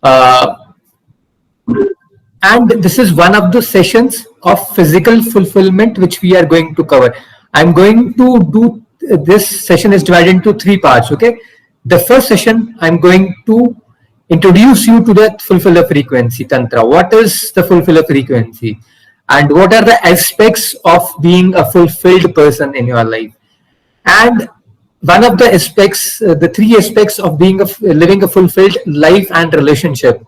Uh, and this is one of the sessions of physical fulfillment which we are going to cover. I'm going to do this session is divided into three parts. Okay, the first session I'm going to introduce you to the fulfiller frequency tantra. What is the fulfiller frequency, and what are the aspects of being a fulfilled person in your life? And one of the aspects, the three aspects of being living a fulfilled life and relationship.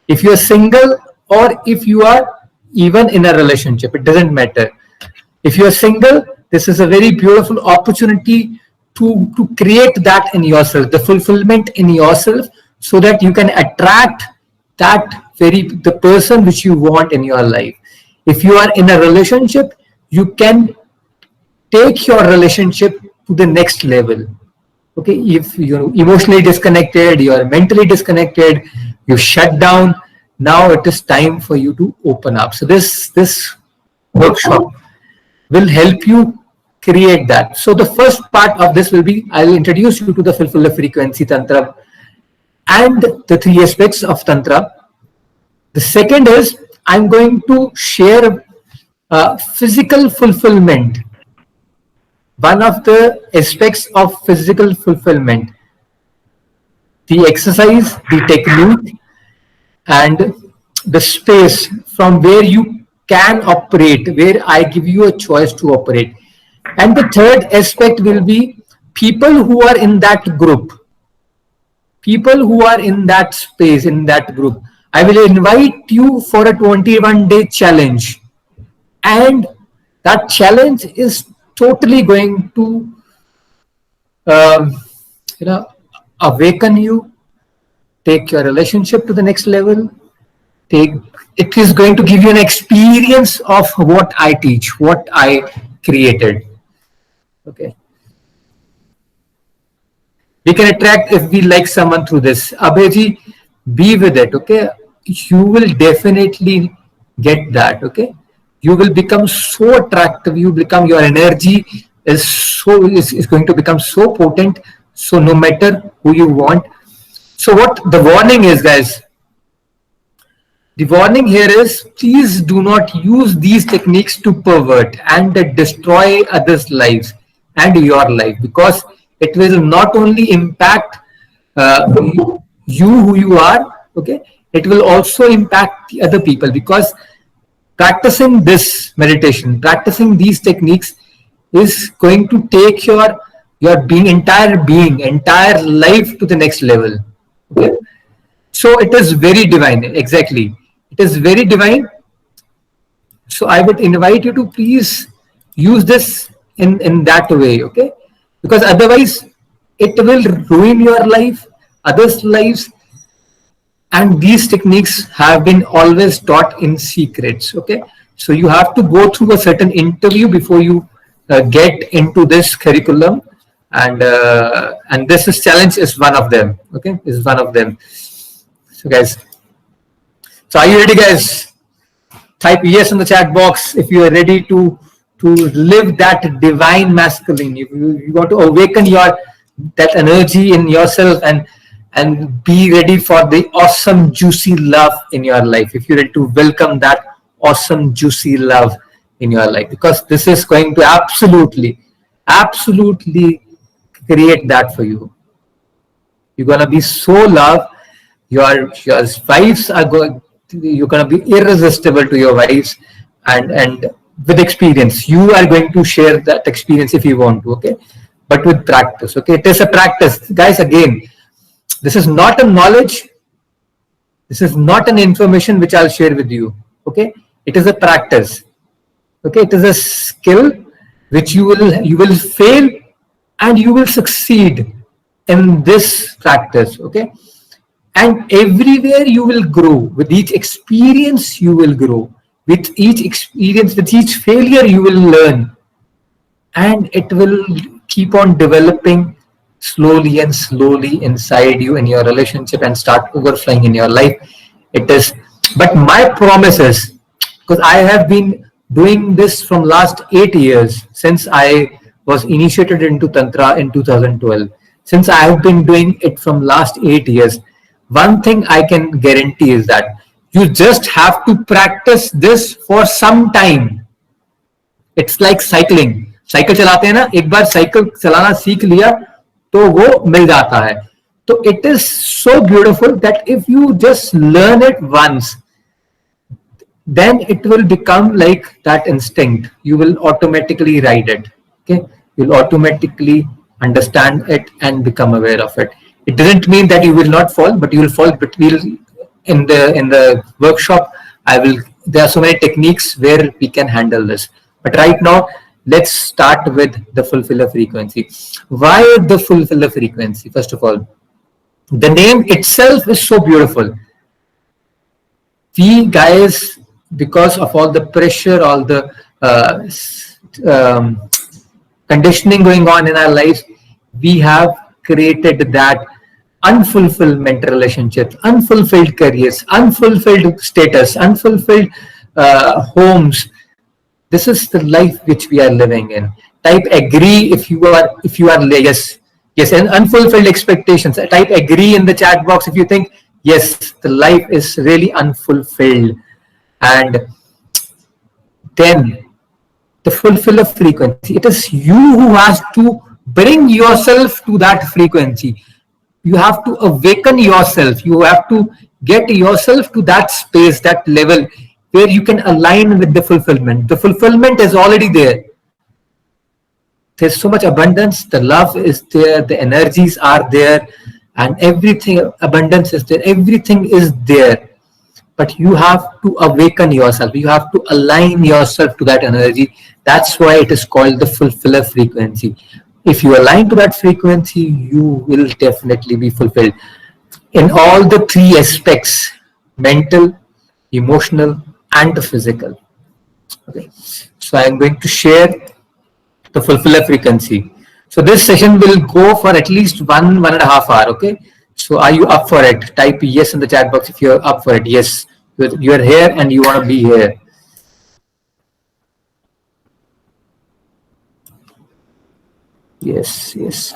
If you are single or if you are even in a relationship, it doesn't matter. If you are single, this is a very beautiful opportunity to create that in yourself, the fulfillment in yourself, so that you can attract the person which you want in your life. If you are in a relationship, you can take your relationship to the next level. Okay, if you're emotionally disconnected, you're mentally disconnected, you shut down, now it is time for you to open up. So this workshop will help you create that. So the first part of this will be, I'll introduce you to the fulfiller frequency tantra and the three aspects of tantra. The second is, I'm going to share physical fulfillment, one of the aspects of physical fulfillment, the exercise, the technique, and the space from where you can operate, where I give you a choice to operate. And the third aspect will be people who are in that group, people who are in that space, in that group. I will invite you for a 21-day challenge, and that challenge is totally going to awaken you, take your relationship to the next level. It is going to give you an experience of what I teach, what I created. Okay, we can attract if we like someone through this. Abhayji, be with it. Okay, you will definitely get that. Okay, you will become so attractive. Your energy is going to become so potent. So no matter who you want. So what the warning is, guys? The warning here is, please do not use these techniques to pervert and destroy others' lives and your life, because it will not only impact you who you are. Okay, it will also impact the other people, because practicing this meditation, practicing these techniques is going to take your entire life to the next level. Okay, so it is very divine. Exactly, it is very divine. So I would invite you to please use this in that way. Okay, because otherwise it will ruin your life, others' lives. And these techniques have been always taught in secrets. Okay, so you have to go through a certain interview before you get into this curriculum, and this challenge is one of them. Okay, is one of them. So guys, so are you ready, guys? Type yes in the chat box if you are ready to live that divine masculine. You want to awaken that energy in yourself and be ready for the awesome juicy love in your life. If you're ready to welcome that awesome juicy love in your life, because this is going to absolutely create that for you. You're gonna be so loved. Your wives are going. You're gonna be irresistible to your wives, and with experience, you are going to share that experience if you want to. Okay, but with practice. Okay, it is a practice, guys. Again, this is not a knowledge. This is not an information which I'll share with you. Okay, it is a practice. Okay, it is a skill which you will fail and you will succeed in this practice. Okay, and everywhere you will grow. With each experience you will grow. With each experience, with each failure you will learn, and it will keep on developing slowly and slowly inside you in your relationship and start overflowing in your life. It is, but my promise is, because I have been doing this from last 8 years, since I was initiated into Tantra in 2012. Since I have been doing it from last 8 years, one thing I can guarantee is that you just have to practice this for some time. It's like cycling. Cycle चलाते हैं ना, एक बार cycle चलाना सीख लिया तो वो मिल जाता है. तो it is so beautiful that if you just learn it once, then it will become like that instinct. You will automatically ride it. Okay, you'll automatically understand it and become aware of it. It doesn't mean that you will not fall, but you will fall. But we'll in the workshop, there are so many techniques where we can handle this. But right now, let's start with the fulfiller frequency. Why the fulfiller frequency? First of all, the name itself is so beautiful. We guys, because of all the pressure, all the conditioning going on in our lives, we have created that unfulfillment relationships, unfulfilled careers, unfulfilled status, unfulfilled homes. This is the life which we are living in. Type agree if you are yes, and unfulfilled expectations. Type agree in the chat box if you think yes, the life is really unfulfilled. And then the fulfiller frequency. It is you who has to bring yourself to that frequency. You have to awaken yourself. You have to get yourself to that space, that level where you can align with the fulfillment. The fulfillment is already there. There's so much abundance. The love is there. The energies are there. And everything, abundance is there. Everything is there. But you have to awaken yourself. You have to align yourself to that energy. That's why it is called the fulfiller frequency. If you align to that frequency, you will definitely be fulfilled in all the three aspects: mental, emotional, and the physical. Okay. So I am going to share the fulfiller frequency. So this session will go for at least 1.5 hours. Okay. So are you up for it? Type yes in the chat box if you're up for it. Yes, you're here and you want to be here. Yes, yes.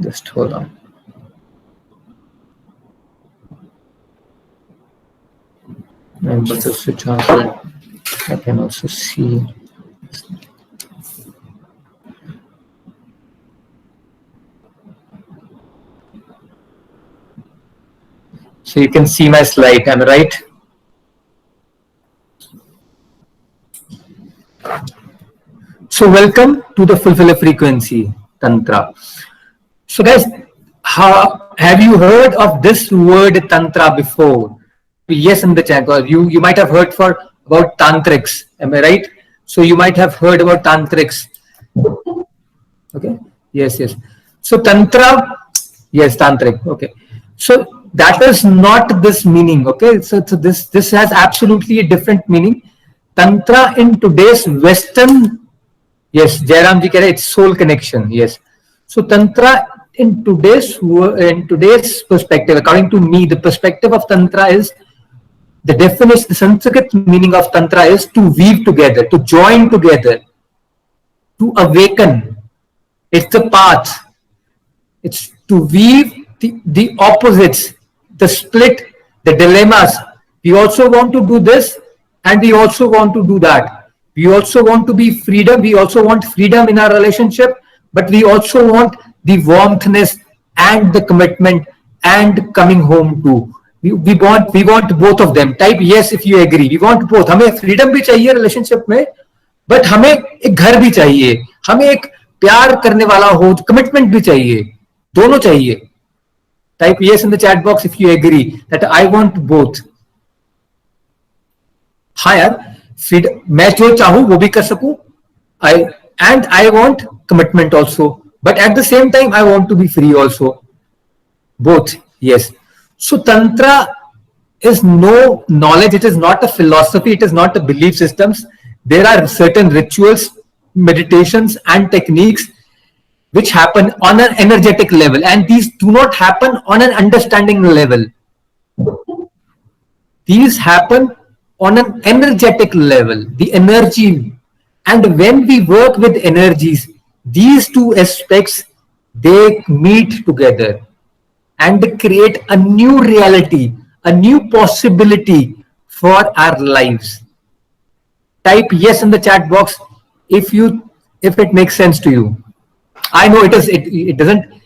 Just hold on. And but the switch on, I can also see. So you can see my slide, am I right? So welcome to the fulfiller frequency Tantra. So guys, have you heard of this word Tantra before? Yes, in the chat. You might have heard about tantrics. Am I right? So you might have heard about tantrics. Okay. Yes, yes. So Tantra, yes, tantric. Okay. So that is not this meaning. Okay. So this has absolutely a different meaning. Tantra in today's Western, yes, Jairam ji keh rahe, it's soul connection. Yes. So Tantra in today's perspective, according to me, the perspective of Tantra is the definition, the Sanskrit meaning of Tantra is to weave together, to join together, to awaken. It's the path. It's to weave the opposites, the split, the dilemmas. We also want to do this and we also want to do that. We also want to be freedom. We also want freedom in our relationship, but we also want the warmthness and the commitment and coming home too. We want both of them. Type yes if you agree. We want both. हमें freedom भी चाहिए relationship में, but हमें एक घर भी चाहिए. हमें एक प्यार करने वाला हो, commitment भी चाहिए. दोनों चाहिए. Type yes in the chat box if you agree that I want both. हाँ यार, मैं जो चाहूँ वो भी कर सकूँ. I want commitment also, but at the same time I want to be free also. Both, yes. So Tantra is no knowledge. It is not a philosophy. It is not a belief systems. There are certain rituals, meditations, and techniques which happen on an energetic level, and these do not happen on an understanding level. These happen on an energetic level, the energy. And when we work with energies, these two aspects, they meet together and create a new reality, a new possibility for our lives. Type yes in the chat box if it makes sense to you. I know it doesn't,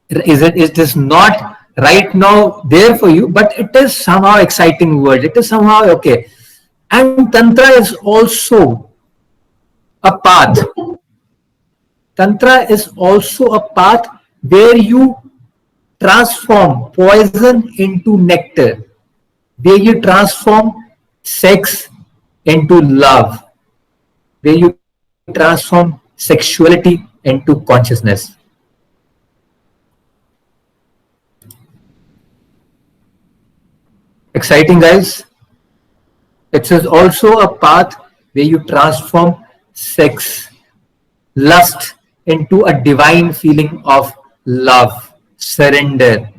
it is not right now there for you, but it is somehow exciting word. It is somehow okay. And Tantra is also a path. Tantra is also a path where you transform poison into nectar, where you transform sex into love, where you transform sexuality into consciousness. Exciting, guys. It is also a path where you transform sex, lust into a divine feeling of love, surrender.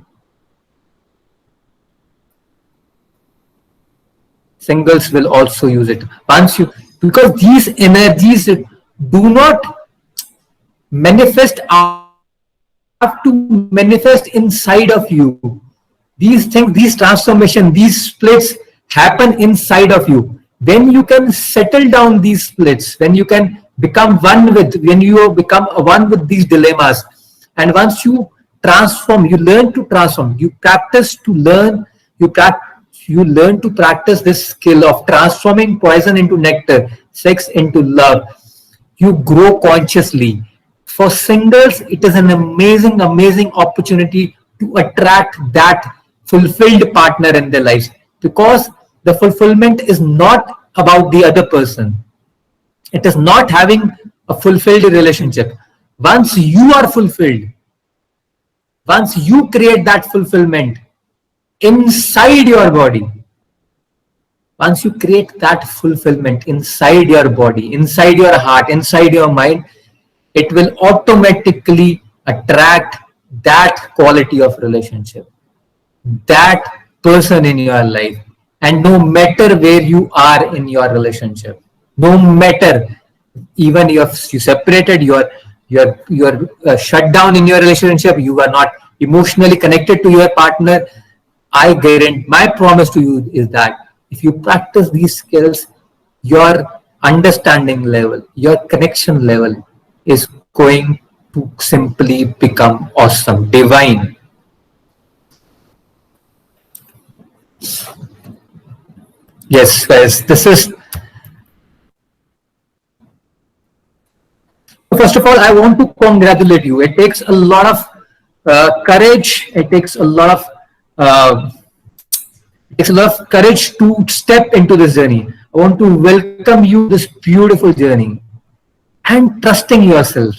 Singles will also use it. Once you, because these energies do not manifest out, have to manifest inside of you. These things, these transformation, these splits happen inside of you. When you can settle down these splits, when you can become one with, when you become one with these dilemmas, and once you transform, you learn to transform, you practice to learn, you learn to practice this skill of transforming poison into nectar, sex into love. You grow consciously. For singles, it is an amazing, amazing opportunity to attract that fulfilled partner in their lives, because the fulfillment is not about the other person. It is not having a fulfilled relationship. Once you are fulfilled, once you create that fulfillment inside your body, once you create that fulfillment inside your body, inside your heart, inside your mind, it will automatically attract that quality of relationship, that person in your life. And no matter where you are in your relationship, no matter, even if you separated, you're shut down in your relationship, you are not emotionally connected to your partner, I guarantee, my promise to you is that if you practice these skills, your understanding level, your connection level is going to simply become awesome, divine. Yes, guys, this is, first of all, I want to congratulate you. It takes a lot of courage. It takes a lot of courage to step into this journey. I want to welcome you this beautiful journey, and trusting yourself,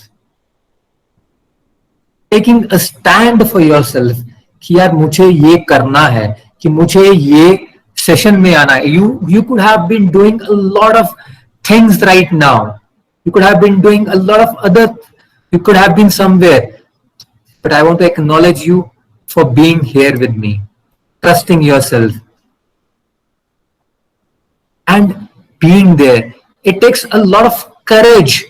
taking a stand for yourself कि यार मुझे ये करना है, कि मुझे ये session में आना है. You could have been doing a lot of things right now. You could have been doing a lot of other, you could have been somewhere, but I want to acknowledge you for being here with me, trusting yourself and being there. It takes a lot of courage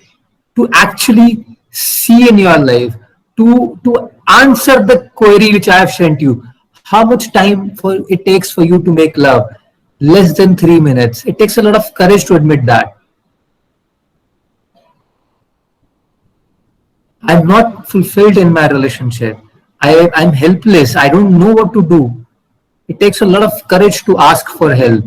to actually see in your life, to answer the query which I have sent you. How much time it takes for you to make love? Less than 3 minutes. It takes a lot of courage to admit that. I'm not fulfilled in my relationship. I'm helpless. I don't know what to do. It takes a lot of courage to ask for help.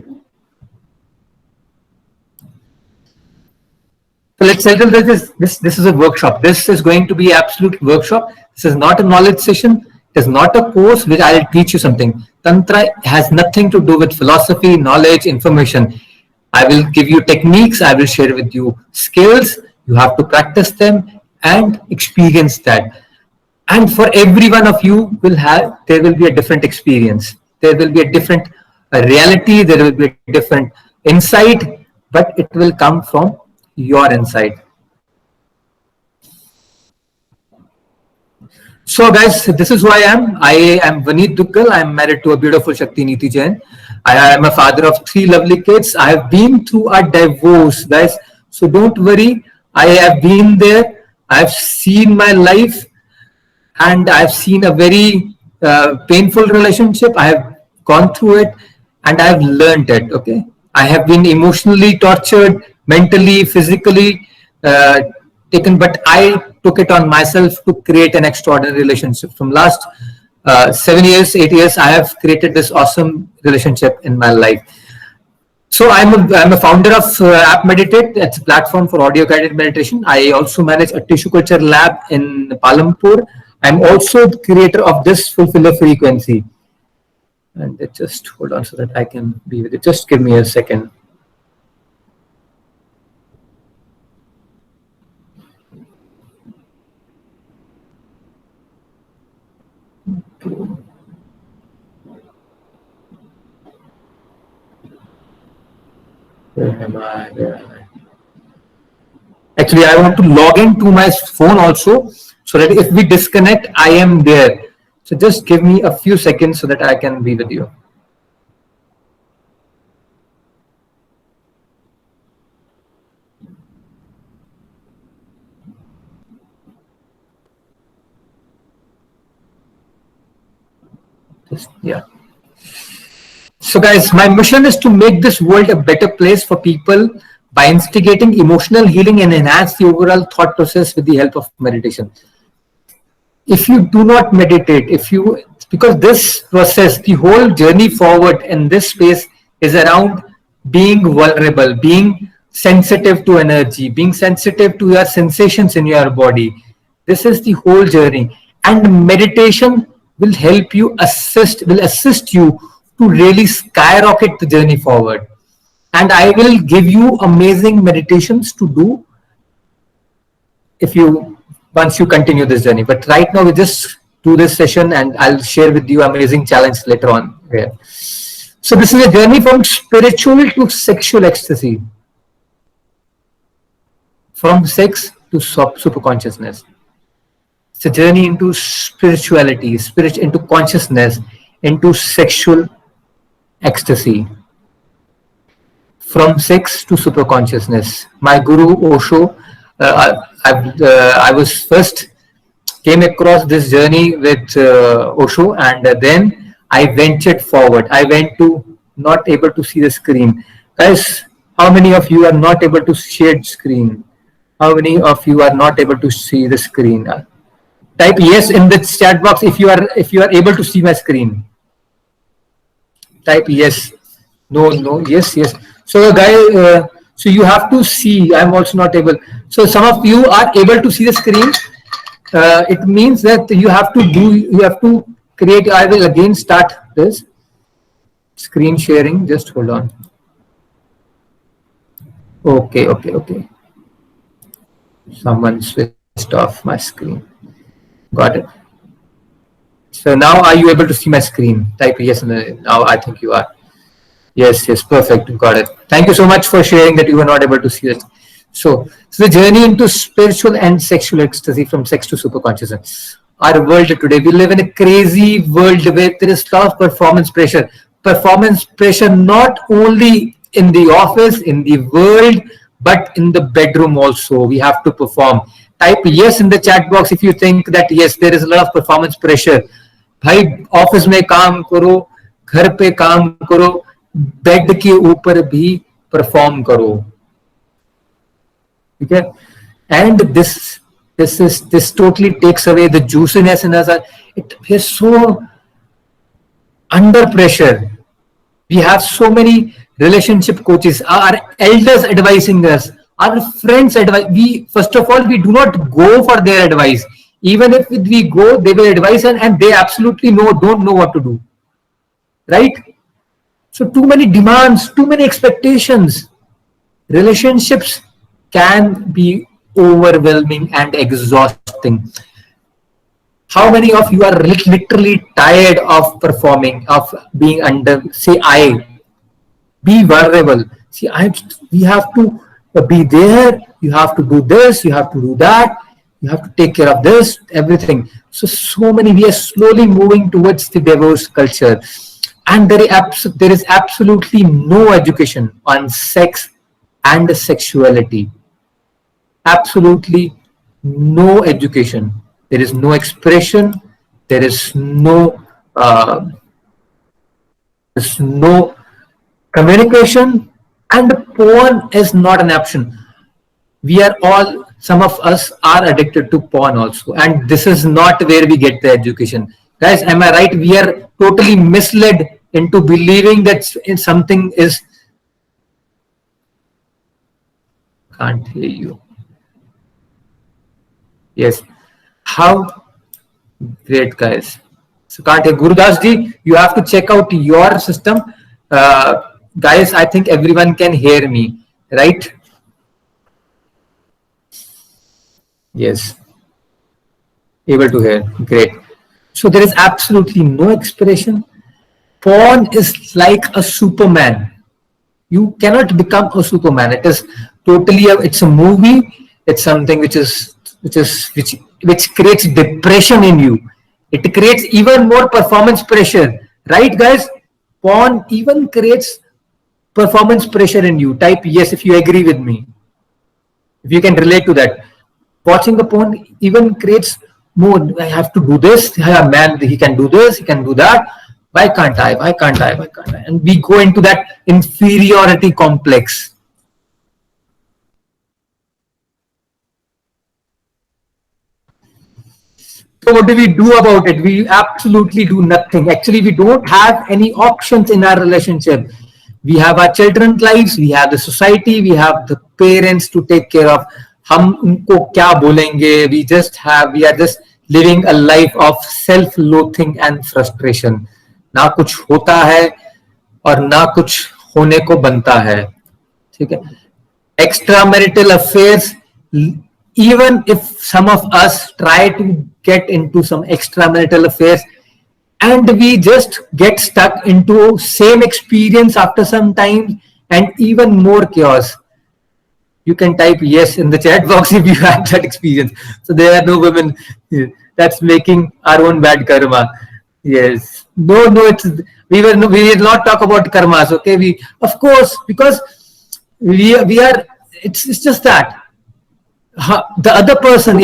So let's settle this. This is a workshop. This is going to be absolute workshop. This is not a knowledge session. It is not a course which I'll teach you something. Tantra has nothing to do with philosophy, knowledge, information. I will give you techniques. I will share with you skills. You have to practice them and experience that. And for every one of you there will be a different experience. There will be a different reality. There will be a different insight, but it will come from your insight. So guys, this is who I am. I am Vaneet Duggal. I am married to a beautiful Shakti Neeti Jain. I am a father of 3 lovely kids. I have been through a divorce, guys. So don't worry. I have been there. I have seen my life, and I've seen a very painful relationship. I have gone through it, and I have learned it. Okay, I have been emotionally tortured, mentally, physically taken, but I took it on myself to create an extraordinary relationship. From last 7 years, 8 years, I have created this awesome relationship in my life. So I'm a founder of App Meditate. It's a platform for audio guided meditation. I also manage a tissue culture lab in Palampur. I'm also the creator of this Fulfiller frequency. And just hold on so that I can be with it. Just give me a second. Where am I? Actually, I want to log into my phone also, so that if we disconnect, I am there. So just give me a few seconds so that I can be with you. Yeah. So guys, my mission is to make this world a better place for people by instigating emotional healing and enhance the overall thought process with the help of meditation. If you do not meditate, because this process, the whole journey forward in this space is around being vulnerable, being sensitive to energy, being sensitive to your sensations in your body. This is the whole journey. And meditation will help you will assist you to really skyrocket the journey forward. And I will give you amazing meditations to do once you continue this journey. But right now we just do this session, and I'll share with you amazing challenge later on. Yeah. So this is a journey from spiritual to sexual ecstasy, from sex to super consciousness. It's a journey into spirituality, into consciousness, into sexual ecstasy, from sex to super consciousness. My guru Osho, I was first came across this journey with Osho, and then I ventured forward. I went to not able to see the screen. Guys, how many of you are not able to share screen? How many of you are not able to see the screen? Type yes in the chat box if you are able to see my screen. Type yes. No, yes. So guys, so you have to see. I'm also not able. So some of you are able to see the screen. It means that you have to create. I will again start this screen sharing. Just hold on. Okay. Someone switched off my screen. Got it. So now are you able to see my screen? Type yes. Now I think you are. Yes, perfect. Got it. Thank you so much for sharing that you were not able to see it. So the journey into spiritual and sexual ecstasy, from sex to super consciousness. Our world today, we live in a crazy world where there is a lot of performance pressure. Performance pressure not only in the office, in the world, but in the bedroom also. We have to perform. Type yes in the chat box if you think that yes, there is a lot of performance pressure. भाई office में काम करो, घर पे काम करो, bed के ऊपर भी परफॉर्म करो, ठीक है? And this totally takes away the juiciness in us. We're so under pressure. We have so many relationship coaches, our elders advising us, our friends advise. First of all, we do not go for their advice. Even if we go, they will advise and they absolutely don't know what to do. Right? So too many demands, too many expectations. Relationships can be overwhelming and exhausting. How many of you are literally tired of performing, of being under, say, be vulnerable. See, we have to be there. You have to do this. You have to do that. You have to take care of this, everything. So many, we are slowly moving towards the divorce culture. And there is absolutely no education on sex and sexuality. Absolutely no education. There is no expression. There is no communication, and porn is not an option. Some of us are addicted to porn also, and this is not where we get the education. Guys, am I right? We are totally misled into believing that something is. Can't hear you. Yes. How great, guys. So can't hear. Gurudas ji, you have to check out your system. Guys, I think everyone can hear me, right? Yes. Able to hear. Great. So there is absolutely no expression. Porn is like a Superman. You cannot become a Superman. It is totally it's a movie. It's something which creates depression in you. It creates even more performance pressure, right, guys? Porn even creates performance pressure in you. Type yes if you agree with me. If you can relate to that. Watching a porn even creates more. I have to do this. Man, he can do this. He can do that. Why can't I? Why can't I? Why can't I? And we go into that inferiority complex. So what do we do about it? We absolutely do nothing. Actually, we don't have any options in our relationship. We have our children's lives. We have the society. We have the parents to take care of. हम उनको क्या बोलेंगे? We are just living a life of self-loathing and frustration. ना कुछ होता है और ना कुछ होने को बनता है. ठीक है? Extramarital affairs. Even if some of us try to get into some extramarital affairs, and we just get stuck into same experience after some time, and even more chaos. You can type yes in the chat box if you have that experience. So there are no women. That's making our own bad karma. Yes. No. We will not talk about karmas. Okay. Of course, because we are. It's just that the other person,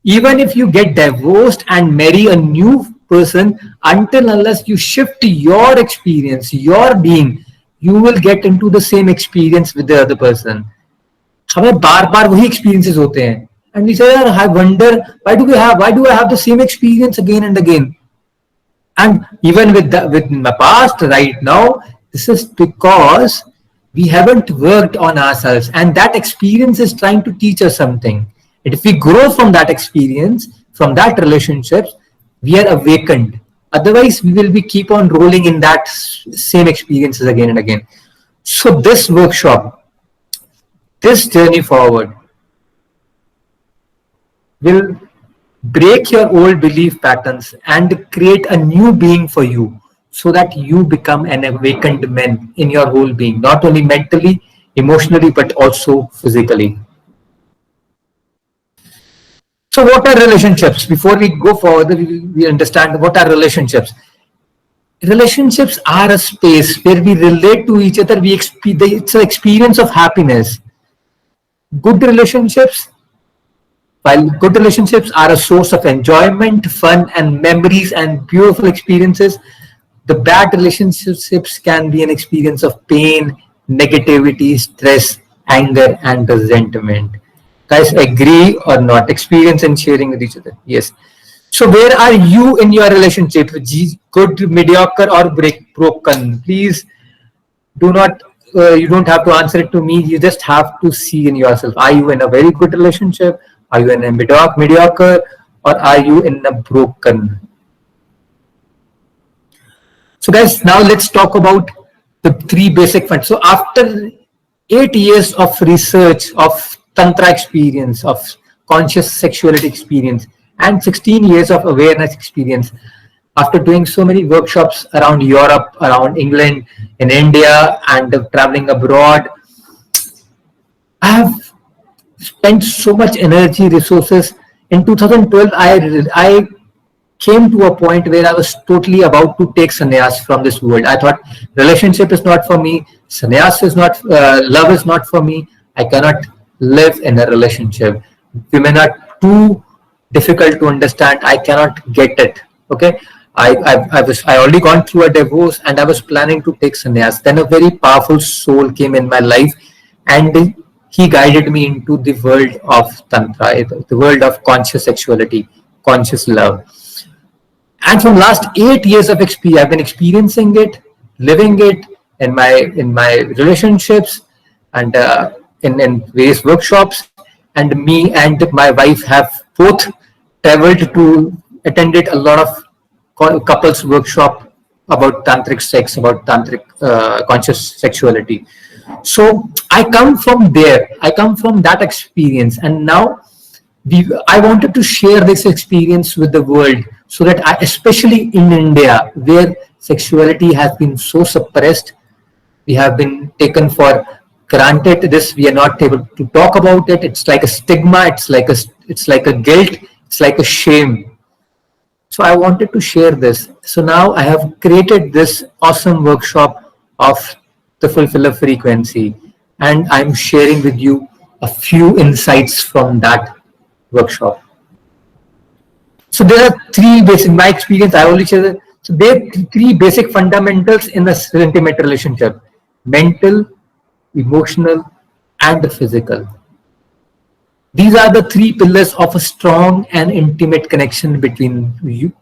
even if you get divorced and marry a new person, until unless you shift your experience, your being, you will get into the same experience with the other person. हमें बार-बार वही experiences होते हैं, and we say, I wonder why do I have the same experience again and again? And even with my past right now, this is because we haven't worked on ourselves, and that experience is trying to teach us something. And if we grow from that experience, from that relationship, we are awakened. Otherwise, we will keep on rolling in that same experiences again and again. So this workshop, this journey forward, will break your old belief patterns and create a new being for you, so that you become an awakened man in your whole being, not only mentally, emotionally, but also physically. So what are relationships? Before we go forward, we understand what are relationships. Relationships are a space where we relate to each other. It's an experience of happiness. Good relationships, while good relationships are a source of enjoyment, fun, and memories and beautiful experiences, the bad relationships can be an experience of pain, negativity, stress, anger, and resentment. Guys, agree or not? Experience and sharing with each other. Yes. So where are you in your relationship? Good, mediocre, or broken? Please do not, you don't have to answer it to me. You just have to see in yourself. Are you in a very good relationship? Are you in a mediocre? Or are you in a broken? So guys, now let's talk about the three basic funds. So after 8 years of research, of Tantra experience, of conscious sexuality experience, and 16 years of awareness experience, after doing so many workshops around Europe, around England, in India, and traveling abroad, I have spent so much energy, resources. In 2012, I came to a point where I was totally about to take sannyas from this world. I thought relationship is not for me, sannyas is not, love is not for me. I cannot live in a relationship. Women are too difficult to understand. I cannot get it. Okay. I already gone through a divorce and I was planning to take sannyas. Then a very powerful soul came in my life and he guided me into the world of Tantra, the world of conscious sexuality, conscious love. And from last 8 years of experience, I've been experiencing it, living it in my relationships and in various workshops. And me and my wife have both traveled to attended a lot of couples workshop about tantric sex, about tantric conscious sexuality. So I come from there. I come from that experience, and now I wanted to share this experience with the world so that especially in India, where sexuality has been so suppressed, we have been taken for granted this. We are not able to talk about it. It's like a stigma. It's like a guilt. It's like a shame. So I wanted to share this. So now I have created this awesome workshop of the Fulfiller frequency, and I'm sharing with you a few insights from that workshop. So there are three basic, in my experience, I only share that. So there are three basic fundamentals in a intimate relationship: mental, emotional, and the physical. These are the three pillars of a strong and intimate connection between you,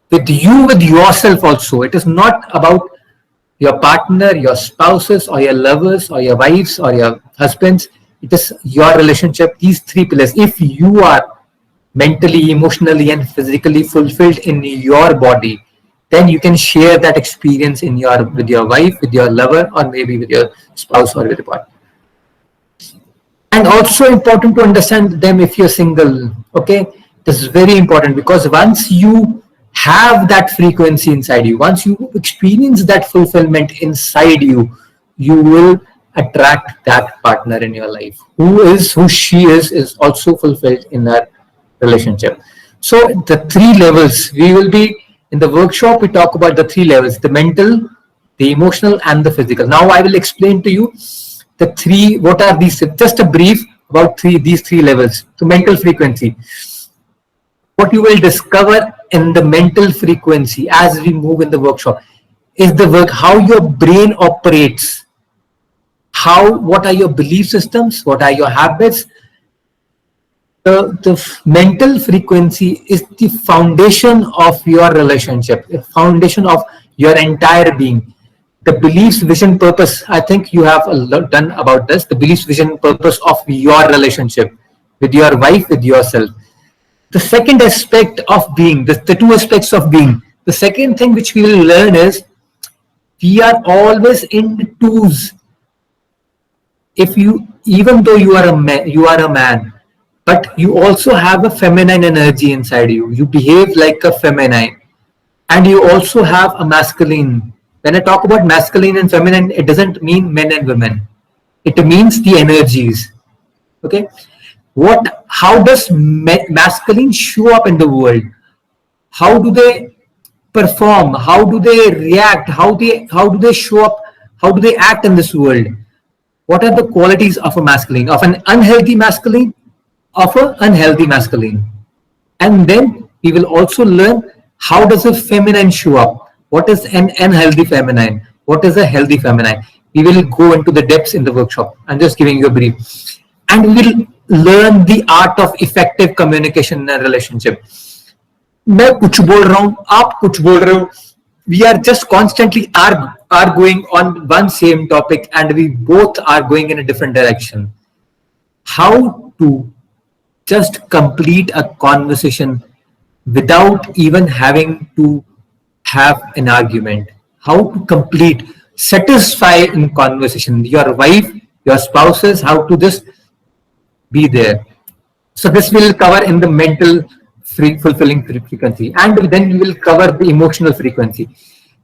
with yourself also. It is not about your partner, your spouses, or your lovers, or your wives, or your husbands. It is your relationship. These three pillars. If you are mentally, emotionally, and physically fulfilled in your body, then you can share that experience with your wife, with your lover, or maybe with your spouse or with your partner. And also important to understand them if you're single. Okay, this is very important, because once you have that frequency inside you, once you experience that fulfillment inside you, you will attract that partner in your life who she is also fulfilled in her relationship. So the three levels, we will be in the workshop, we talk about the three levels: the mental, the emotional, and the physical. Now I will explain to you the three, what are these, just a brief about these three levels. So mental frequency, what you will discover in the mental frequency as we move in the workshop is the work, how your brain operates, what are your belief systems, what are your habits. The mental frequency is the foundation of your relationship, the foundation of your entire being. The beliefs, vision, purpose, I think you have a lot done about this. The beliefs, vision, purpose of your relationship with your wife, with yourself. The second aspect of being, the two aspects of being. The second thing which we will learn is we are always in twos. Even though you are a man, but you also have a feminine energy inside you. You behave like a feminine, and you also have a masculine. When I talk about masculine and feminine, it doesn't mean men and women. It means the energies. Okay. How does masculine show up in the world? How do they perform? How do they react? How do they show up? How do they act in this world? What are the qualities of a masculine, of an unhealthy masculine, of an unhealthy masculine? And then we will also learn how does a feminine show up? What is an unhealthy feminine? What is a healthy feminine? We will go into the depths in the workshop. I'm just giving you a brief. And we will learn the art of effective communication in a relationship. मैं कुछ बोल रहा हूँ, आप कुछ बोल रहे हो. We are just constantly arguing on one same topic, and we both are going in a different direction. How to just complete a conversation without even having to have an argument? How to satisfy in conversation your wife, your spouses, how to just be there. So this will cover in the mental fulfilling frequency, and then we will cover the emotional frequency.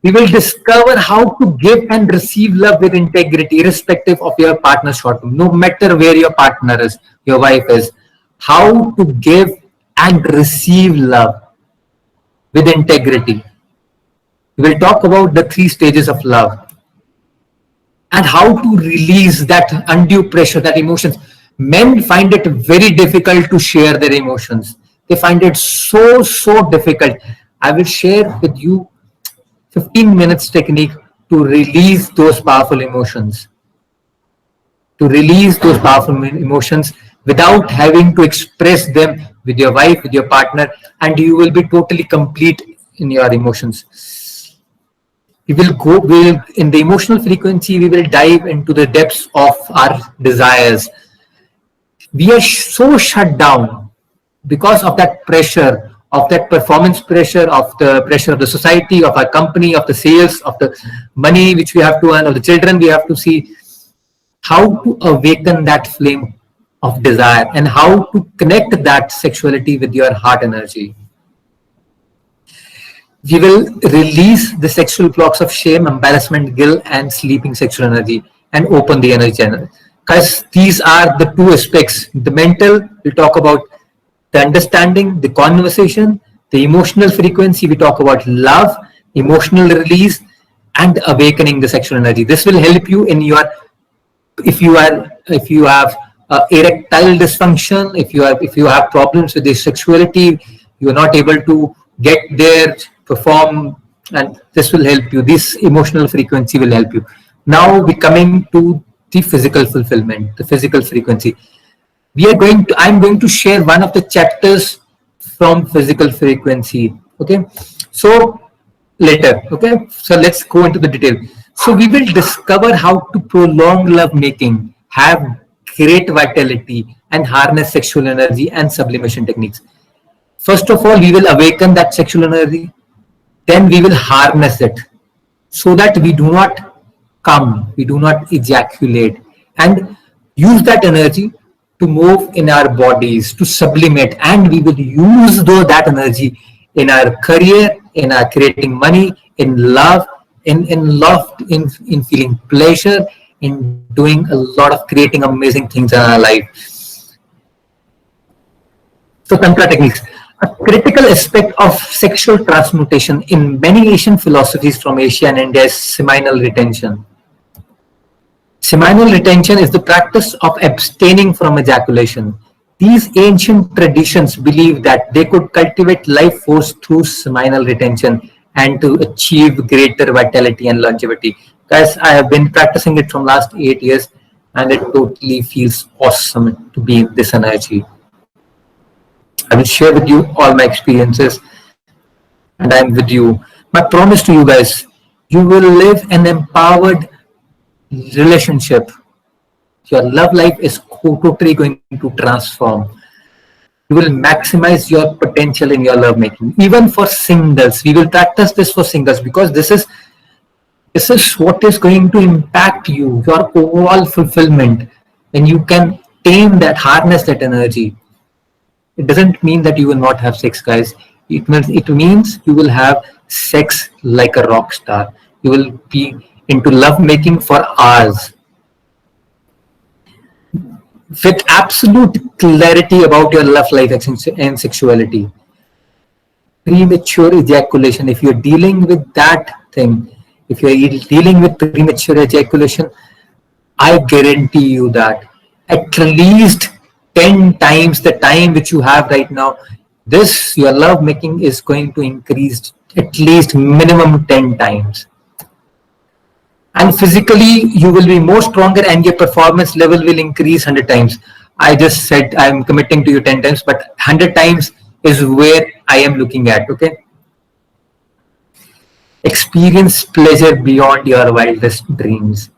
We will discover how to give and receive love with integrity, irrespective of your partner's shortcomings, no matter where your partner is, your wife is. How to give and receive love with integrity. We will talk about the 3 stages of love and how to release that undue pressure, that emotions. Men find it very difficult to share their emotions. They find it so difficult. I will share with you 15 minutes technique to release those powerful emotions. To release those powerful emotions without having to express them with your wife, with your partner, and you will be totally complete in your emotions. We will in the emotional frequency, we will dive into the depths of our desires. We are so shut down because of that pressure, of that performance pressure, of the pressure of the society, of our company, of the sales, of the money which we have to earn, of the children we have to see. How to awaken that flame of desire and how to connect that sexuality with your heart energy. We will release the sexual blocks of shame, embarrassment, guilt, and sleeping sexual energy and open the energy channel. Because these are the 2 aspects. The mental, we'll talk about the understanding, the conversation, the emotional frequency, we talk about love, emotional release, and awakening the sexual energy. This will help you in your, if you have erectile dysfunction, if you have problems with the sexuality, you are not able to get there, perform, and this will help you. This emotional frequency will help you. Now we're coming to the physical fulfillment, the physical frequency. I'm going to share one of the chapters from physical frequency. Okay, so later. Okay, so let's go into the detail. So we will discover how to prolong love making, have great vitality, and harness sexual energy and sublimation techniques. First of all, we will awaken that sexual energy. Then we will harness it so that we do not come, we do not ejaculate, and use that energy to move in our bodies, to sublimate, and we will use that energy in our career, in our creating money, in love, in feeling pleasure, in doing a lot of creating amazing things in our life. So Tantra techniques. A critical aspect of sexual transmutation in many Asian philosophies from Asia and India is seminal retention. Seminal retention is the practice of abstaining from ejaculation. These ancient traditions believed that they could cultivate life force through seminal retention and to achieve greater vitality and longevity. Guys, I have been practicing it from last 8 years and it totally feels awesome to be in this energy. I will share with you all my experiences and I'm with you. My promise to you guys, you will live an empowered relationship. Your love life is totally going to transform. You will maximize your potential in your love making. Even for singles, we will practice this for singles because this is what is going to impact you, your overall fulfillment. When you can tame that, harness that energy. It doesn't mean that you will not have sex, guys. It means you will have sex like a rock star. You will be into love making for hours. With absolute clarity about your love life and sexuality. Premature ejaculation, if you're dealing with that thing, if you're dealing with premature ejaculation, I guarantee you that at least 10 times the time which you have right now, your love making is going to increase at least minimum 10 times. And physically, you will be more stronger and your performance level will increase 100 times. I just said I'm committing to you 10 times, but 100 times is where I am looking at, okay? Experience pleasure beyond your wildest dreams.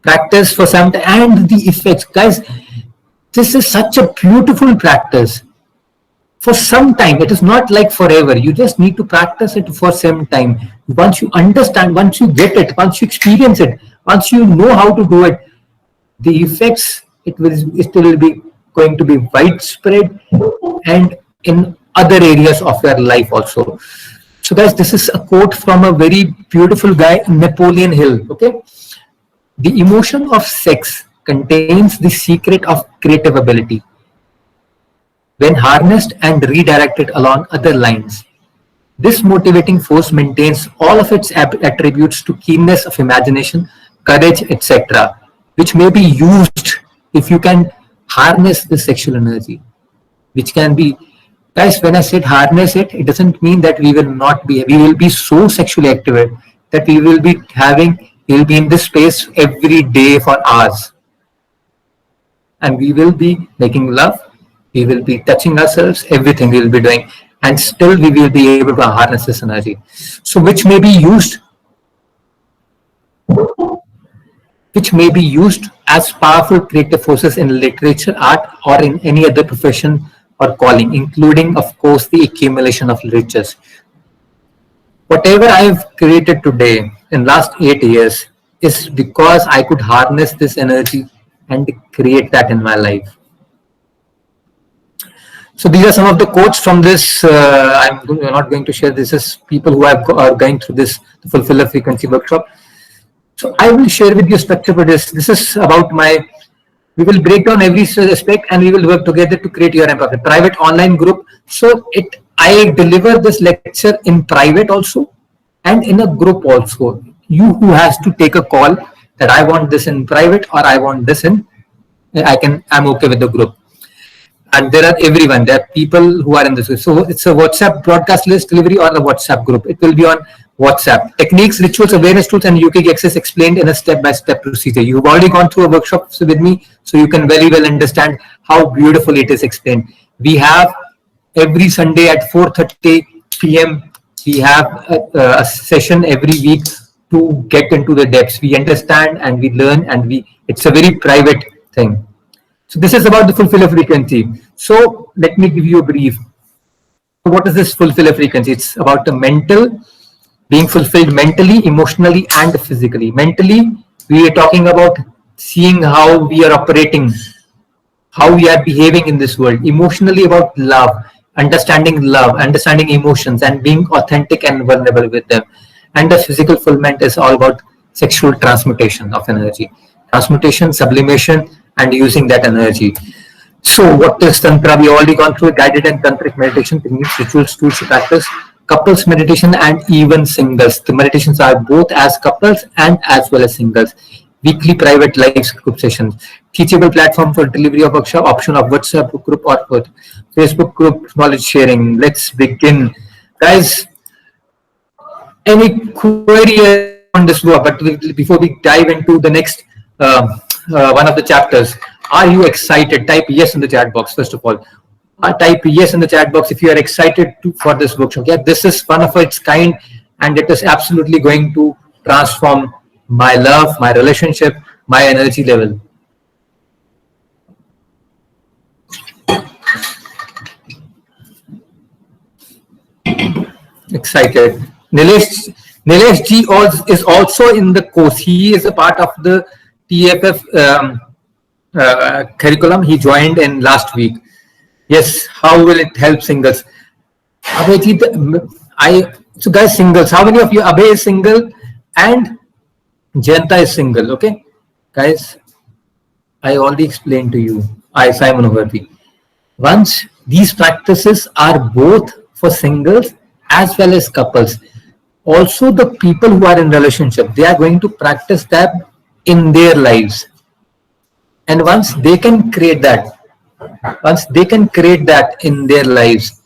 Practice for some time and the effects. Guys, this is such a beautiful practice. For some time, it is not like forever. You just need to practice it for some time. Once you understand, once you get it, once you experience it, once you know how to do it, the effects, it will be going to be widespread and in other areas of your life also. So guys, this is a quote from a very beautiful guy, Napoleon Hill, okay? The emotion of sex contains the secret of creative ability. when harnessed and redirected along other lines. This motivating force maintains all of its attributes to keenness of imagination, courage, etc., which may be used if you can harness the sexual energy, which can be, guys, when I said harness it, it doesn't mean that we will be so sexually active that we will be in this space every day for hours, and we will be making love, we will be touching ourselves, everything we will be doing, and still we will be able to harness this energy. So which may be used as powerful creative forces in literature, art, or in any other profession or calling, including, of course, the accumulation of riches. Whatever I have created today in last 8 years is because I could harness this energy and create that in my life. So these are some of the quotes from this. I'm not going to share this as people who are going through this Fulfiller Frequency workshop. So I will share with you structure for this. This is about we will break down every aspect and we will work together to create your empathy. Private online group. So I deliver this lecture in private also and in a group also. You who has to take a call that I want this in private or I want this I'm okay with the group. And there are everyone, there are people who are in this. So it's a WhatsApp broadcast list delivery or a WhatsApp group. It will be on WhatsApp. Techniques, rituals, awareness tools, and UKG access explained in a step-by-step procedure. You've already gone through a workshop with me, so you can very well understand how beautiful it is explained. We have every Sunday at 4:30 p.m. we have a session every week to get into the depths. We understand and we learn, and it's a very private thing. So this is about the fulfiller frequency. So let me give you a brief. So what is this fulfiller frequency? It's about the being fulfilled mentally, emotionally, and physically. Mentally, we are talking about seeing how we are operating, how we are behaving in this world. Emotionally, about love, understanding emotions, and being authentic and vulnerable with them. And the physical fulfillment is all about sexual transmutation of energy, transmutation, sublimation, and using that energy. So what is Tantra? We already gone through guided and tantric meditation techniques, rituals, tools to practice, couples meditation, and even singles. The meditations are both as couples and as well as singles. Weekly private live group sessions. Teachable platform for delivery of workshop, option of WhatsApp group or Facebook group, knowledge sharing. Let's begin. Guys, any query on this book? But before we dive into the next one of the chapters, are you excited? Type yes in the chat box first of all. Type yes in the chat box if you are excited for this workshop. Yeah, this is one of its kind, and it is absolutely going to transform my love, my relationship, my energy level. Excited. Nilesh G is also in the course. He is a part of the TFF curriculum. He joined in last week. Yes, how will it help singles? So guys, singles. How many of you? Abhay is single and Jayanta is single. Okay, guys, I already explained to you. Simon Overby. Once these practices are both for singles as well as couples. Also, the people who are in relationship, they are going to practice that in their lives. And once they can create that in their lives,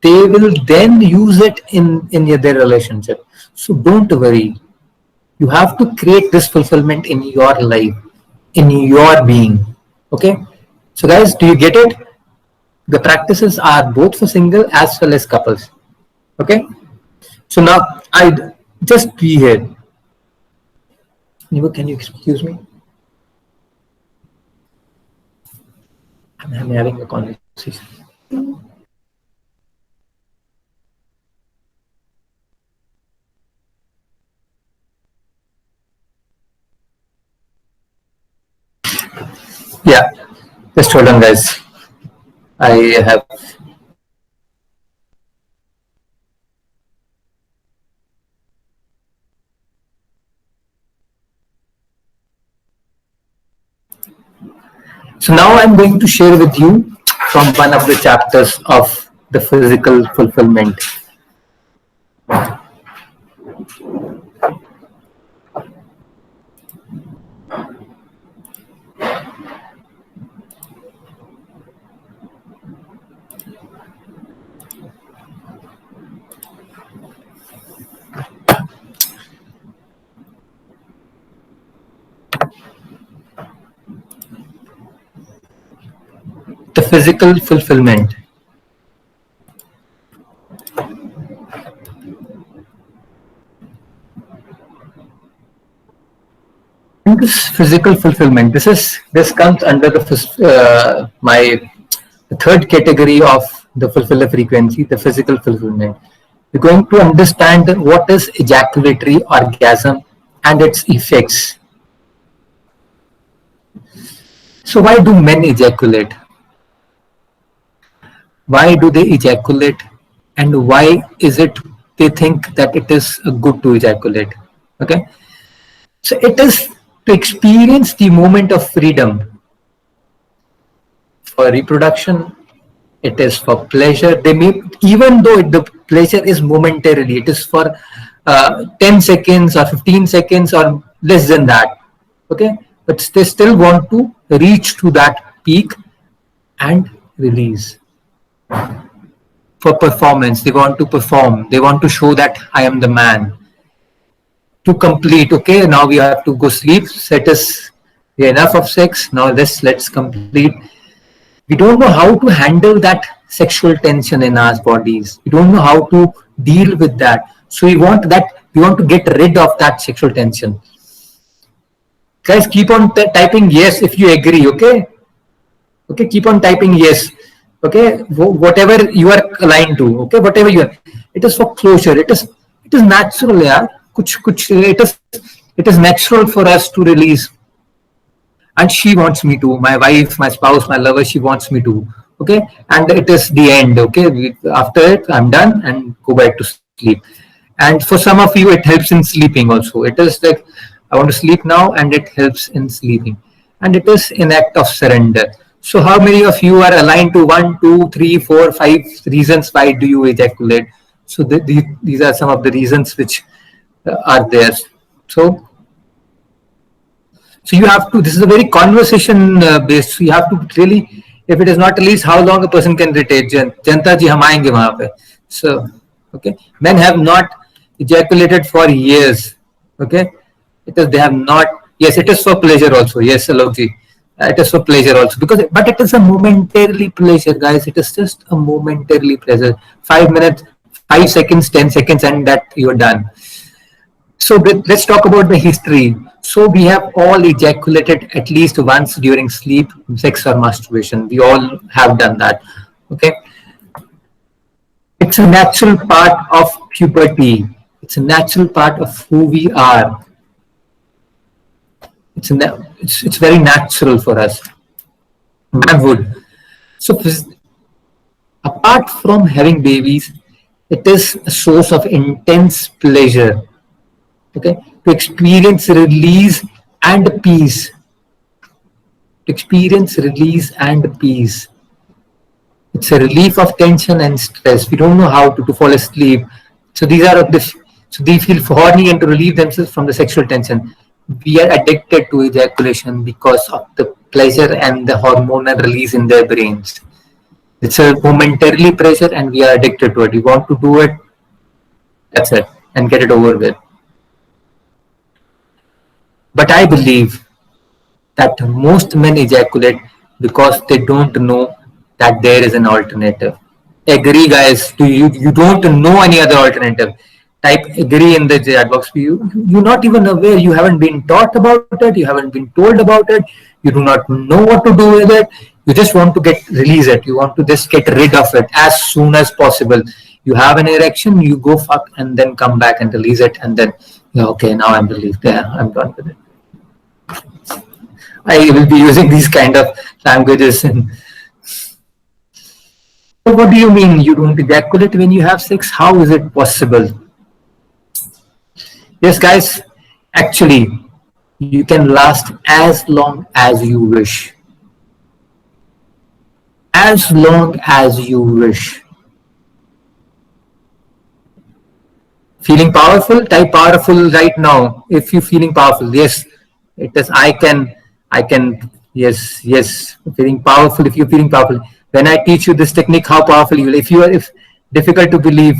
they will then use it in their relationship. So don't worry. You have to create this fulfillment in your life, in your being. Okay. So guys, do you get it? The practices are both for single as well as couples. Okay. So now I just be here. Can you excuse me? I'm having a conversation. Yeah, just hold on, guys. I have. So now I'm going to share with you from one of the chapters of the physical fulfillment. The physical fulfillment. This physical fulfillment, this comes under the my third category of the fulfiller frequency, the physical fulfillment. We're going to understand what is ejaculatory orgasm and its effects. So why do men ejaculate? Why do they ejaculate, and why is it they think that it is good to ejaculate? Okay, so it is to experience the moment of freedom. For reproduction, it is for pleasure. They may, even though the pleasure is momentarily, it is for 10 seconds or 15 seconds or less than that. Okay, but they still want to reach to that peak and release. For performance, they want to perform. They want to show that I am the man. To complete, okay, now we have to go sleep. Set us enough of sex. Now let's complete. We don't know how to handle that sexual tension in our bodies. We don't know how to deal with that. So we want to get rid of that sexual tension. Guys, keep on typing yes if you agree, okay? Okay, keep on typing yes. Okay, whatever you are aligned to, okay, whatever you are. It is for closure. It is natural, yeah. It is natural for us to release. And she wants me to, my wife, my spouse, my lover, she wants me to, okay, and it is the end, okay. After it, I'm done and go back to sleep. And for some of you, it helps in sleeping also. It is like, I want to sleep now, and it helps in sleeping. And it is an act of surrender. So how many of you are aligned to 1, 2, 3, 4, 5 reasons why do you ejaculate? So these are some of the reasons which are there. So you have to, this is a very conversation based, so you have to really, if it is not released, how long a person can retain. Janta ji, hum aayenge wahan pe. So, okay, men have not ejaculated for years, okay, because they have not, yes, it is for pleasure also, yes, Alok ji, it is for pleasure also, because, but it is a momentarily pleasure, guys, it is just a momentarily pleasure, 5 minutes, 5 seconds, 10 seconds, and that you're done. So let's talk about the history. So we have all ejaculated at least once during sleep, sex or masturbation. We all have done that. Okay. It's a natural part of puberty. It's a natural part of who we are. It's very natural for us. Manhood. So apart from having babies, it is a source of intense pleasure. Okay, to experience release and peace. To experience release and peace. It's a relief of tension and stress. We don't know how to fall asleep. So these are so they feel horny and to relieve themselves from the sexual tension. We are addicted to ejaculation because of the pleasure and the hormonal release in their brains. It's a momentarily pleasure and we are addicted to it. We want to do it. That's it. And get it over with. But I believe that most men ejaculate because they don't know that there is an alternative. Agree, guys. You don't know any other alternative. Type agree in the chat box. You're not even aware. You haven't been taught about it. You haven't been told about it. You do not know what to do with it. You just want to release it. You want to just get rid of it as soon as possible. You have an erection, you go fuck and then come back and release it, and then okay, now I'm relieved. Yeah, I'm done with it. I will be using these kind of languages. And so what do you mean you don't ejaculate when you have sex? How is it possible? Yes, guys, actually, you can last as long as you wish. as long as you wish. Feeling powerful? Type powerful right now. If you're feeling powerful, yes, it is. I can, yes, yes. Feeling powerful. If you're feeling powerful, when I teach you this technique, how powerful you will. If difficult to believe,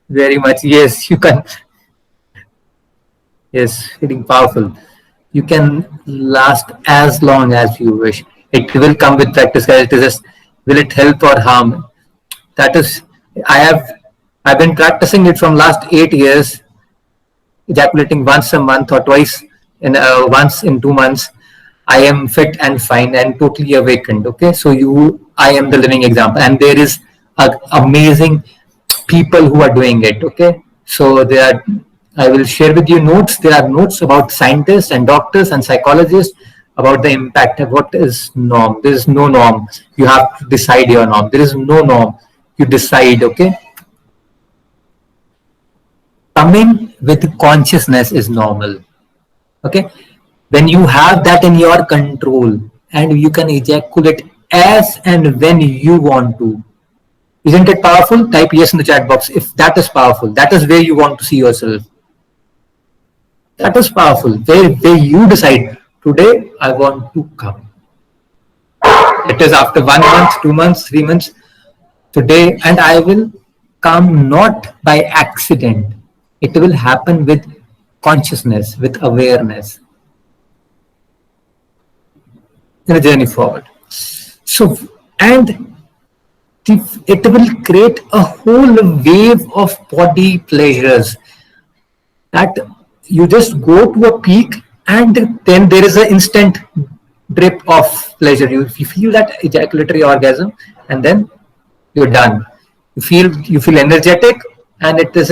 very much. Yes, you can. Yes, feeling powerful. You can last as long as you wish. It will come with practice. It is just, will it help or harm? That is, I have, I've been practicing it from last 8 years, ejaculating once a month or twice in once in 2 months. I am fit and fine and totally awakened. Okay, so I am the living example, and there is amazing people who are doing it. Okay, so there are. I will share with you notes. There are notes about scientists and doctors and psychologists about the impact of what is norm. There is no norm. You have to decide your norm. There is no norm. You decide. Okay. Coming with consciousness is normal. Okay, when you have that in your control and you can ejaculate as and when you want to, isn't it powerful? Type yes in the chat box if that is powerful. That is where you want to see yourself. That is powerful. Where you decide, today I want to come. It is after 1 month, 2 months, 3 months, today, and I will come not by accident. It will happen with consciousness, with awareness in a journey forward. So, and it will create a whole wave of body pleasures that you just go to a peak and then there is an instant drip of pleasure. You feel that ejaculatory orgasm and then you're done. You feel energetic and there's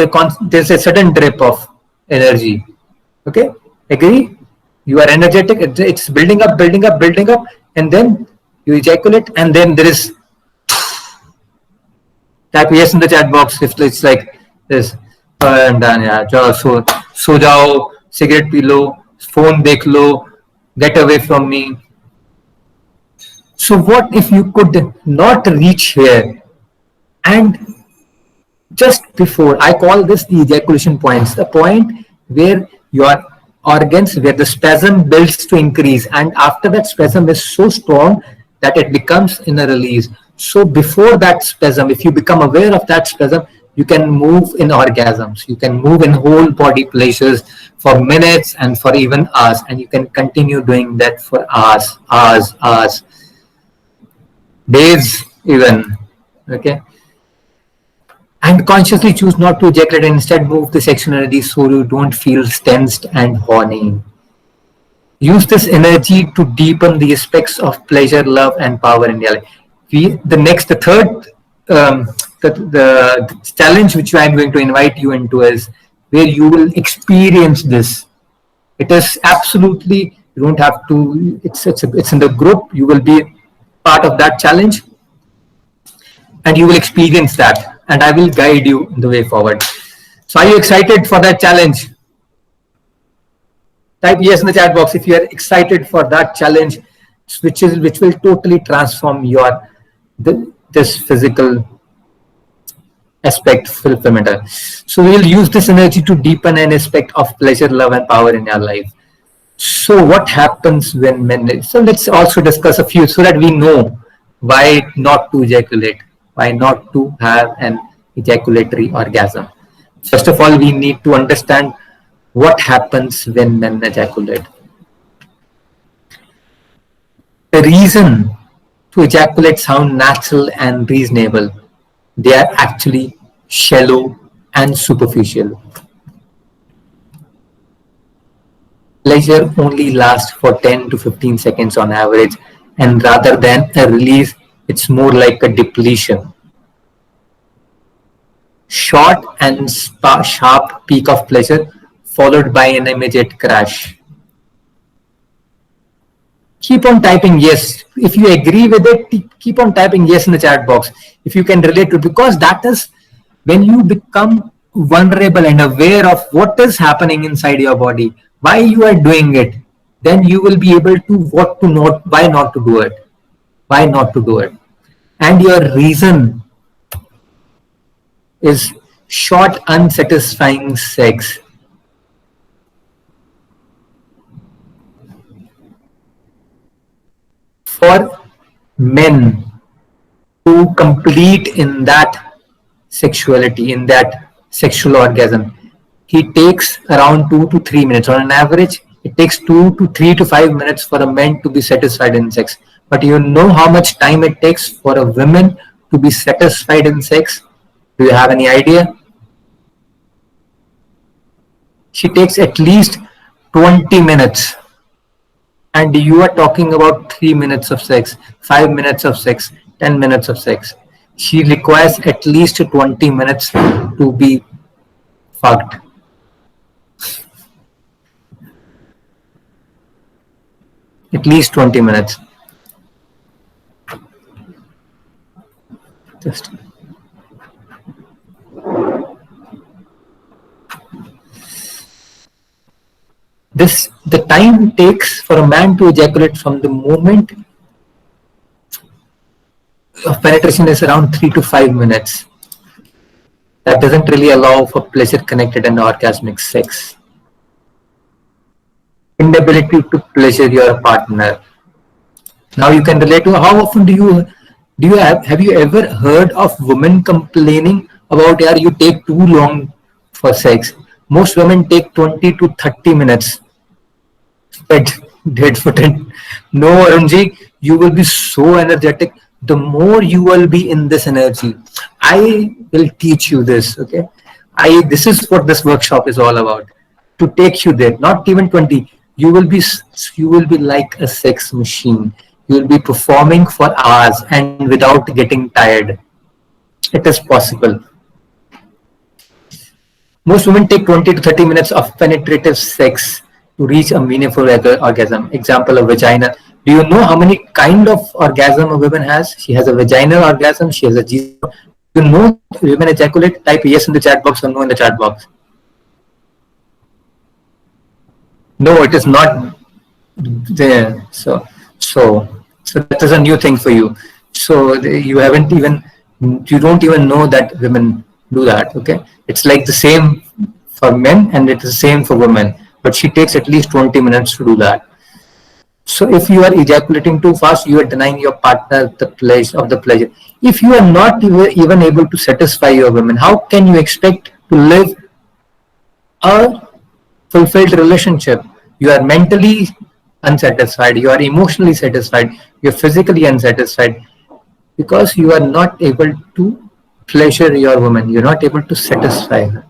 a sudden drip of energy. Okay, agree? You are energetic. It's building up, and then you ejaculate, and then there is. Type yes in the chat box if it's like this. I'm done. Yeah, so jao, cigarette pee lo, phone dekh lo, get away from me. So what if you could not reach here and just before, I call this the ejaculation points, the point where your organs, where the spasm builds to increase, and after that spasm is so strong that it becomes in a release. So before that spasm, if you become aware of that spasm, you can move in orgasms, you can move in whole body pleasures for minutes and for even hours, and you can continue doing that for hours, days even. Okay, and consciously choose not to ejaculate and instead move the sexual energy so you don't feel tensed and horny. Use this energy to deepen the aspects of pleasure, love, and power in your life. The third the challenge which I am going to invite you into is where you will experience this. It is absolutely, you don't have to, it's in the group, you will be part of that challenge and you will experience that, and I will guide you in the way forward. So are you excited for that challenge? Type yes in the chat box if you are excited for that challenge, which will totally transform this physical aspect fulfillment. So we will use this energy to deepen an aspect of pleasure, love, and power in your life. So what happens when men? So let's also discuss a few so that we know why not to ejaculate, why not to have an ejaculatory orgasm. First of all, we need to understand what happens when men ejaculate. The reason to ejaculate sound natural and reasonable. They are actually shallow and superficial. Pleasure only lasts for 10 to 15 seconds on average, and rather than a release, it's more like a depletion. Short and sharp peak of pleasure followed by an immediate crash. Keep on typing yes. If you agree with it, keep on typing yes in the chat box. If you can relate to it, because that is when you become vulnerable and aware of what is happening inside your body, why you are doing it, then you will be able to why not to do it. Why not to do it? and your reason is short, unsatisfying sex. For men to complete in that sexuality, in that sexual orgasm, he takes around 2 to 3 minutes. On an average, it takes 2 to 3 to 5 minutes for a man to be satisfied in sex. But you know how much time it takes for a woman to be satisfied in sex? Do you have any idea? She takes at least 20 minutes. And you are talking about 3 minutes of sex, 5 minutes of sex, 10 minutes of sex. She requires at least 20 minutes to be fucked. At least 20 minutes. Just this, the time takes for a man to ejaculate from the moment of penetration is around 3 to 5 minutes. That doesn't really allow for pleasure connected and orgasmic sex. Inability to pleasure your partner. Now you can relate to how often do you have you ever heard of women complaining about, yeah, you take too long for sex? Most women take 20 to 30 minutes. Dead for 10. No, Arunji, you will be so energetic. The more you will be in this energy, I will teach you this. Okay, this is what this workshop is all about. To take you there, not even 20. You will be like a sex machine. You will be performing for hours and without getting tired. It is possible. Most women take 20 to 30 minutes of penetrative sex to reach a meaningful orgasm. Example of vagina. Do you know how many kind of orgasm a woman has? She has a vaginal orgasm. She has a G. Do you know women ejaculate? Type yes in the chat box or no in the chat box. No, it is not there. So that is a new thing for you. So you don't even know that women do that. Okay, it's like the same for men and it is the same for women. But she takes at least 20 minutes to do that. So if you are ejaculating too fast, you are denying your partner the pleasure of the pleasure. If you are not even able to satisfy your women, how can you expect to live a fulfilled relationship? You are mentally unsatisfied, you are emotionally satisfied, you're physically unsatisfied because you are not able to pleasure your woman, you're not able to satisfy her.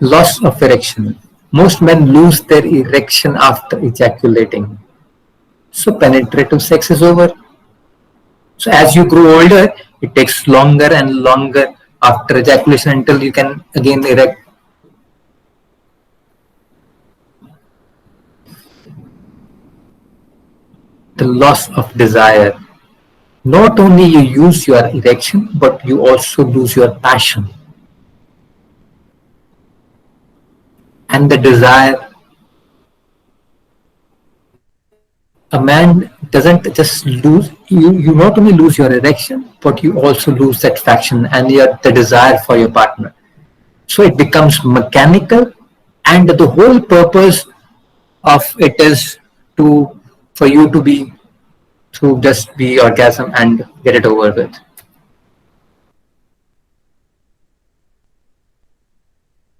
Loss of erection. Most men lose their erection after ejaculating. So penetrative sex is over. So as you grow older, it takes longer and longer after ejaculation until you can again erect. The loss of desire. Not only you use your erection, but you also lose your passion. And the desire. A man doesn't just lose, you not only lose your erection, but you also lose that faction and the desire for your partner. So it becomes mechanical, and the whole purpose of it is for you to just be orgasm and get it over with.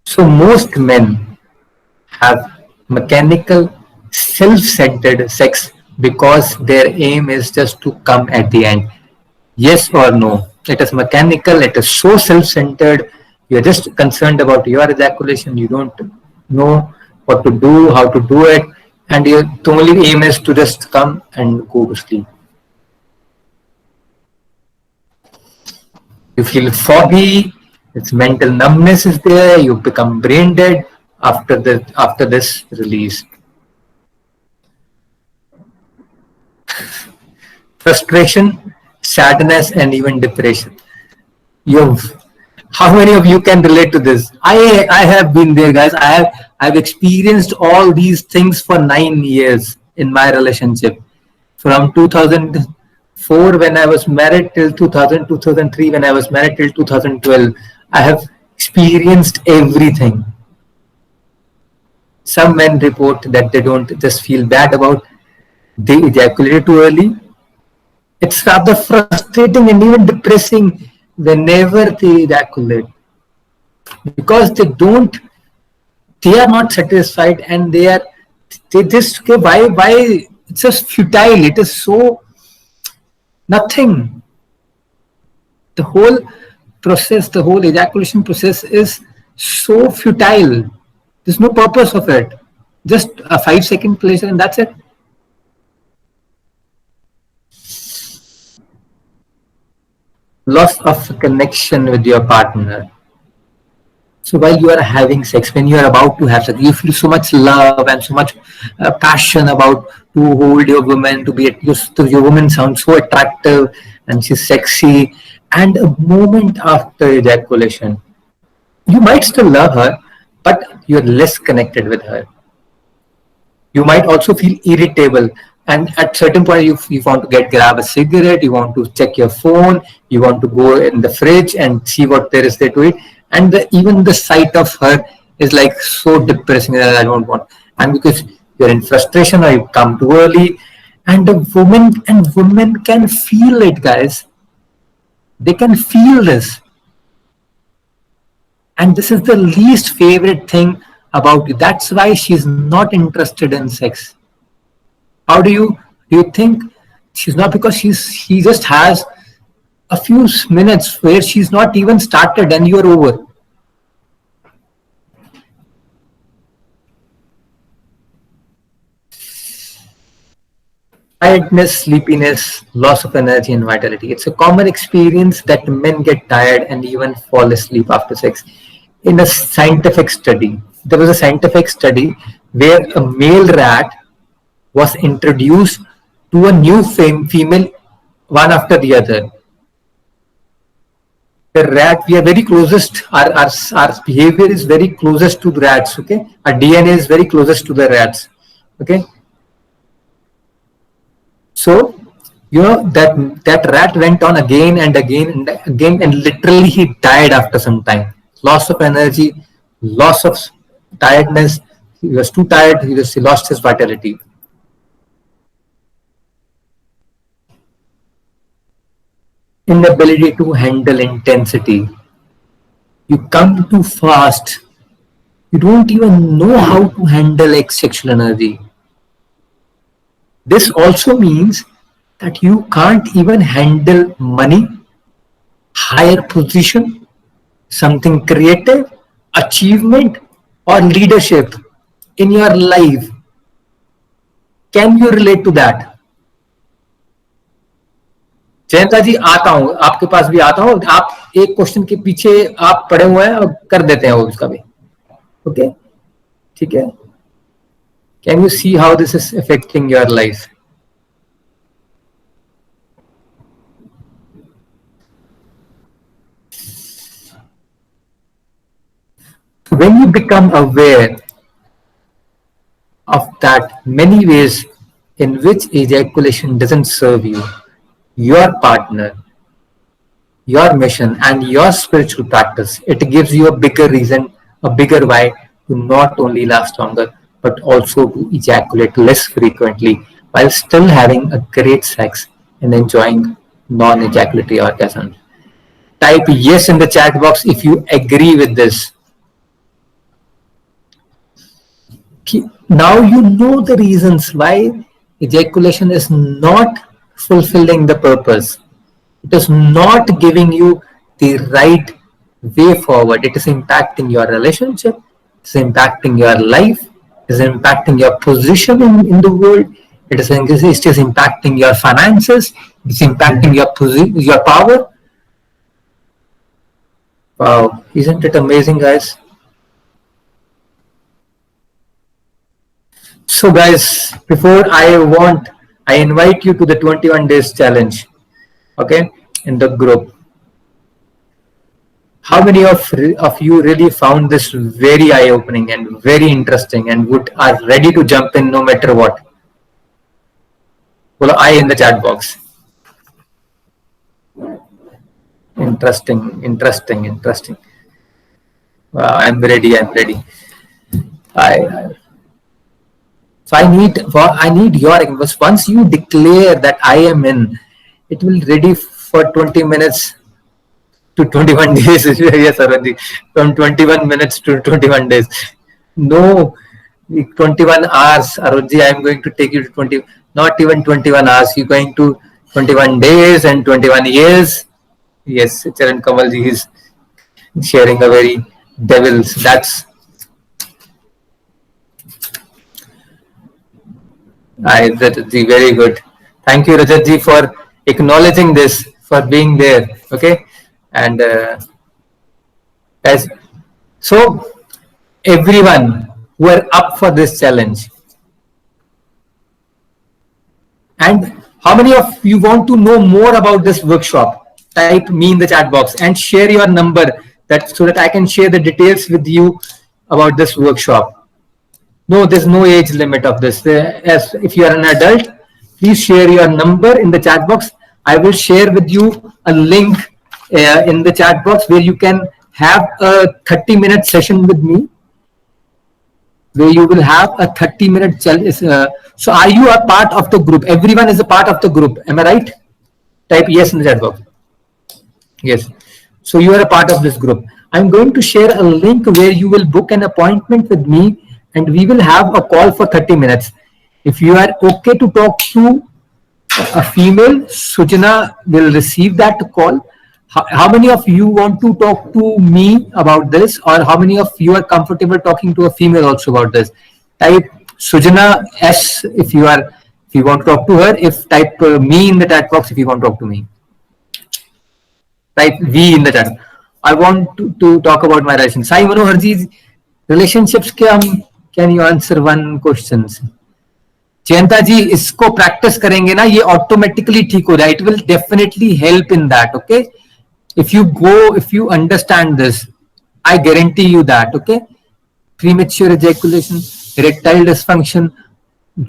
So most men have mechanical, self-centered sex because their aim is just to come at the end. Yes or no? It is mechanical, it is so self-centered, you're just concerned about your ejaculation, you don't know what to do, how to do it, and the only aim is to just come and go to sleep. You feel foggy, it's mental numbness is there, you become brain dead after this release. Frustration, sadness, and even depression. How many of you can relate to this? I have been there, guys. I've experienced all these things for 9 years in my relationship, from 2004 when I was married till 2003 when I was married till 2012. I have experienced everything. Some men report that they don't just feel bad about they ejaculated too early. It's rather frustrating and even depressing whenever they ejaculate, because they are not satisfied, and they just, okay, why it's just futile. It is so nothing. The whole process, the whole ejaculation process is so futile. There's no purpose of it. Just a 5-second pleasure and that's it. Loss of connection with your partner. So while you are having sex, when you are about to have sex, you feel so much love and so much passion about to hold your woman, to be your woman sounds so attractive and she's sexy. And a moment after ejaculation, you might still love her, but you're less connected with her. You might also feel irritable, and at certain point you want to grab a cigarette, you want to check your phone, you want to go in the fridge and see what there is there to eat, and even the sight of her is like so depressing that I don't want. And because you're in frustration or you come too early, and women can feel it, guys. They can feel this. And this is the least favorite thing about you. That's why she's not interested in sex. How do you think she's not? Because he just has a few minutes where she's not even started and you're over. Tiredness, sleepiness, loss of energy and vitality. It's a common experience that men get tired and even fall asleep after sex. In a scientific study, there was a scientific study where a male rat was introduced to a new female one after the other. The rat, we are very closest, our behavior is very closest to the rats, okay? Our DNA is very closest to the rats, okay? So, that rat went on again and again and again, and literally he died after some time. Loss of energy, loss of tiredness. He was too tired. He lost his vitality. Inability to handle intensity. You come too fast. You don't even know how to handle sexual energy. This also means that you can't even handle money, higher position, something creative, achievement, or leadership in your life. Can you relate to that? Jayanta जी, आता हूं, आपके पास भी आता हूं. आप एक question के पीछे आप पड़े हुए हैं और कर देते हैं वो उसका भी. ओके, ठीक है. Can you see how this is affecting your life? When you become aware of that many ways in which ejaculation doesn't serve you, your partner, your mission, and your spiritual practice, it gives you a bigger reason, a bigger why to not only last longer, but also to ejaculate less frequently while still having a great sex and enjoying non-ejaculatory orgasms. Type yes in the chat box if you agree with this. Now you know the reasons why ejaculation is not fulfilling the purpose. It is not giving you the right way forward. It is impacting your relationship. It is impacting your life. It is impacting your position in the world. It is impacting your finances. It is impacting your power. Wow, isn't it amazing, guys? So guys, before I invite you to the 21 days challenge, okay, in the group. How many of you really found this very eye-opening and very interesting and are ready to jump in no matter what? Well, I in the chat box. Interesting, interesting, interesting. I'm ready. I'm ready. So I need your input. Once you declare that I am in, it will ready for 20 minutes to 21 days. Yes, Arvind, from 21 minutes to 21 days. No, 21 hours, Arunji, I am going to take you to 20, not even 21 hours. You're going to 21 days and 21 years. Yes, Charan Kamalji is sharing a very devil's. That's Rajatji, very good. Thank you, Rajatji, for acknowledging this, for being there. Okay, and as so, everyone who are up for this challenge, and how many of you want to know more about this workshop? Type me in the chat box and share your number so that I can share the details with you about this workshop. No, there's no age limit of this. As if you are an adult, please share your number in the chat box. I will share with you a link in the chat box where you can have a 30-minute session with me, where you will have a 30-minute challenge. So are you a part of the group? Everyone is a part of the group. Am I right? Type yes in the chat box. Yes. So you are a part of this group. I'm going to share a link where you will book an appointment with me and we will have a call for 30 minutes. If you are okay to talk to a female, Sujana will receive that call. How many of you want to talk to me about this, or how many of you are comfortable talking to a female also about this? Type Sujana S if you want to talk to her. If type me in the chat box if you want to talk to me. Type V in the chat. I want to talk about my relation. Sai Manoharji's relationships. Can you answer one question? Jayanta जी इसको practice करेंगे ना, ये automatically ठीक हो जाए. It will definitely help in that. Okay, if you understand this, I guarantee you that. Okay, premature ejaculation, erectile dysfunction,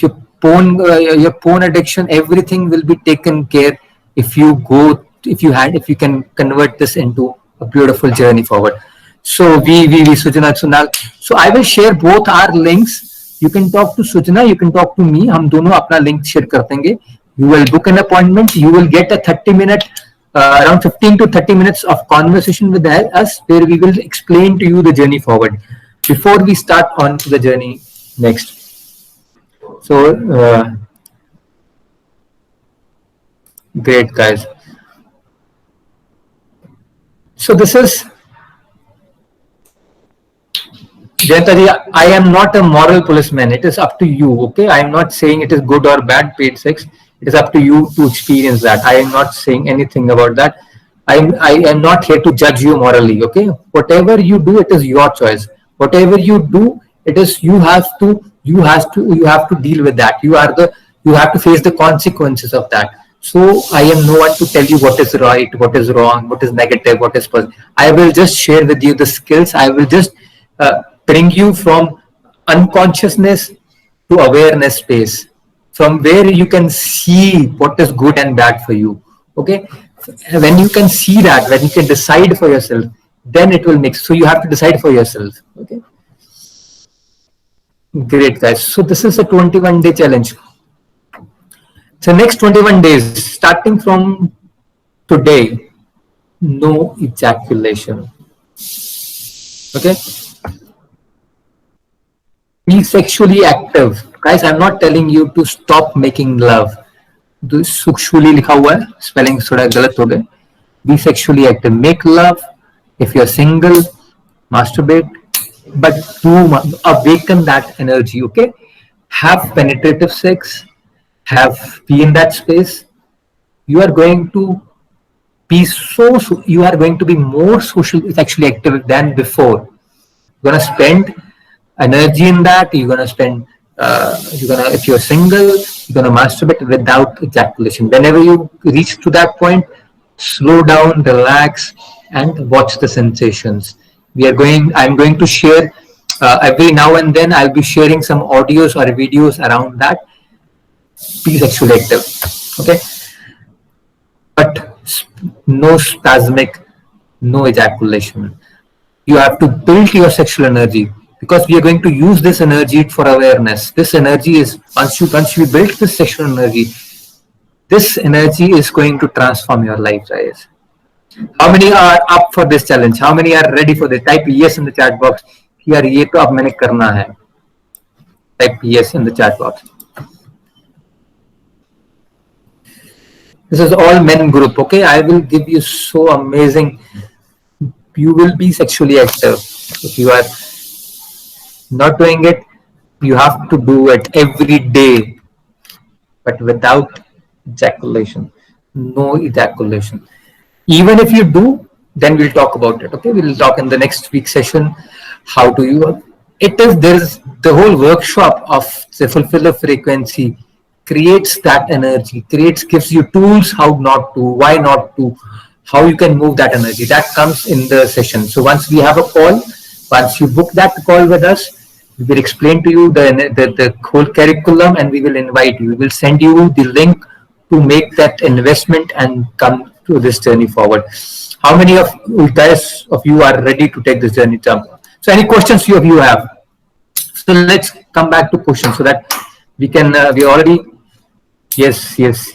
your porn addiction, everything will be taken care if you can convert this into a beautiful journey forward. So Sujana, so I will share both our links. You can talk to Sujana, you can talk to me. हम दोनों अपना link share कर देंगे. You will book an appointment. You will get a 30-minute, around 15 to 30 minutes of conversation with us, where we will explain to you the journey forward before we start on to the journey next. So great, guys. So this is Jayanta, I am not a moral policeman. It is up to you. Okay, I am not saying it is good or bad paid sex. It is up to you to experience that. I am not saying anything about that. I am not here to judge you morally. Okay, whatever you do, it is your choice. Whatever you do, it is you have to deal with that. You have to face the consequences of that. So I am no one to tell you what is right, what is wrong, what is negative, what is positive. I will just share with you the skills. I will just bring you from unconsciousness to awareness space, from where you can see what is good and bad for you. Okay, when you can see that, when you can decide for yourself, then it will mix. So you have to decide for yourself. Okay, great, guys. So this is a 21-day challenge. So next 21 days, starting from today, no ejaculation. Okay, be sexually active, guys. I'm not telling you to stop making love. Sexually लिखा हुआ है, spelling थोड़ा गलत हो गए. Be sexually active, make love. If you're single, masturbate, but do awaken that energy. Okay, have penetrative sex, be in that space. You are going to be you are going to be more sexually active than before. You're gonna spend energy in that. You're gonna spend if you're single, you're gonna masturbate without ejaculation. Whenever you reach to that point, slow down, relax, and watch the sensations. I'm going to share every now and then. I'll be sharing some audios or videos around that. Be sexually active, okay? But no spasmic, no ejaculation. You have to build your sexual energy, because we are going to use this energy for awareness. This energy is, once you build this sexual energy, this energy is going to transform your life, guys. How many are up for this challenge? How many are ready for this? Type yes in the chat box. यार ये तो अब मैंने करना है. Type yes in the chat box. This is all men group, okay? I will give you so amazing. You will be sexually active. If you are not doing it, you have to do it every day, but without ejaculation. No ejaculation. Even if you do, then we'll talk about it, okay? We'll talk in the next week session. How do you, there's the whole workshop of the fulfiller frequency creates that energy, gives you tools how not to, why not to, how you can move that energy. That comes in the session. So once we have a call, once you book that call with us, we will explain to you the whole curriculum, and we will invite you. We will send you the link to make that investment and come to this journey forward. How many of you are ready to take this journey? So any questions you have? So let's come back to questions so that we can, we already, yes. Yes,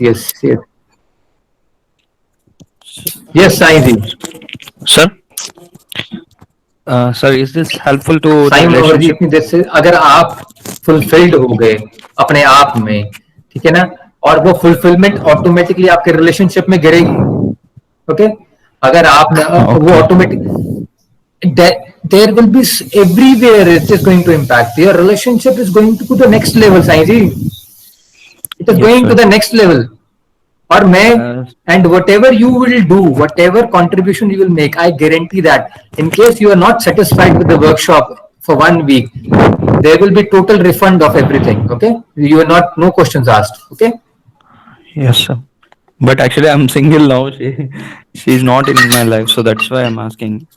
Saiji. Sir? Sir, is this helpful to relationship? जैसे अगर आप fulfilled हो गए अपने आप में, ठीक है ना, और वो fulfillment automatically आपके relationship में गिरेगी, okay? अगर आप वो automatic, there will be everywhere it is going to impact. Your relationship is going to the next level, Saiji. It is going to the next level. Or and whatever you will do, whatever contribution you will make, I guarantee that in case you are not satisfied with the workshop for 1 week, there will be total refund of everything. Okay, you are not, no questions asked. Okay. Yes, sir. But actually, I'm single now. She's not in my life, so that's why I'm asking.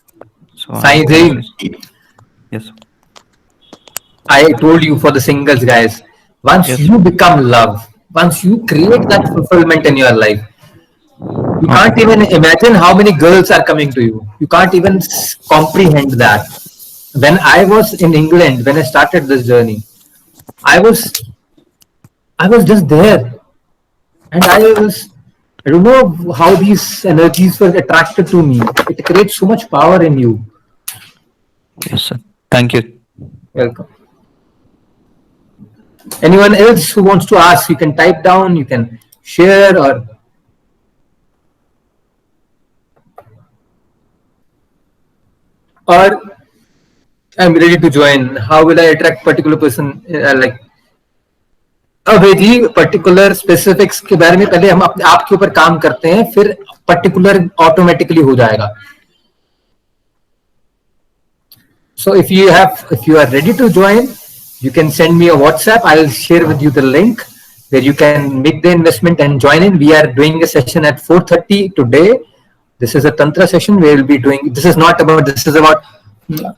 So yes. I told you, for the singles, guys. Once you become love, once you create that fulfillment in your life, you can't even imagine how many girls are coming to you. You can't even comprehend that. When I was in England, when I started this journey, I was just there, and I don't know how these energies were attracted to me. It creates so much power in you. Yes, sir. Thank you. Welcome. Anyone else who wants to ask, you can type down, you can share, or I'm ready to join. How will I attract particular person? Like, अबे जी particular specifics के बारे में पहले हम अपने आप के ऊपर काम करते हैं, फिर पर्टिकुलर ऑटोमेटिकली हो जाएगा. So if you are ready to join, you can send me a WhatsApp. I'll share with you the link where you can make the investment and join in. We are doing a session at 4:30 today. This is a Tantra session. We will be doing, this is about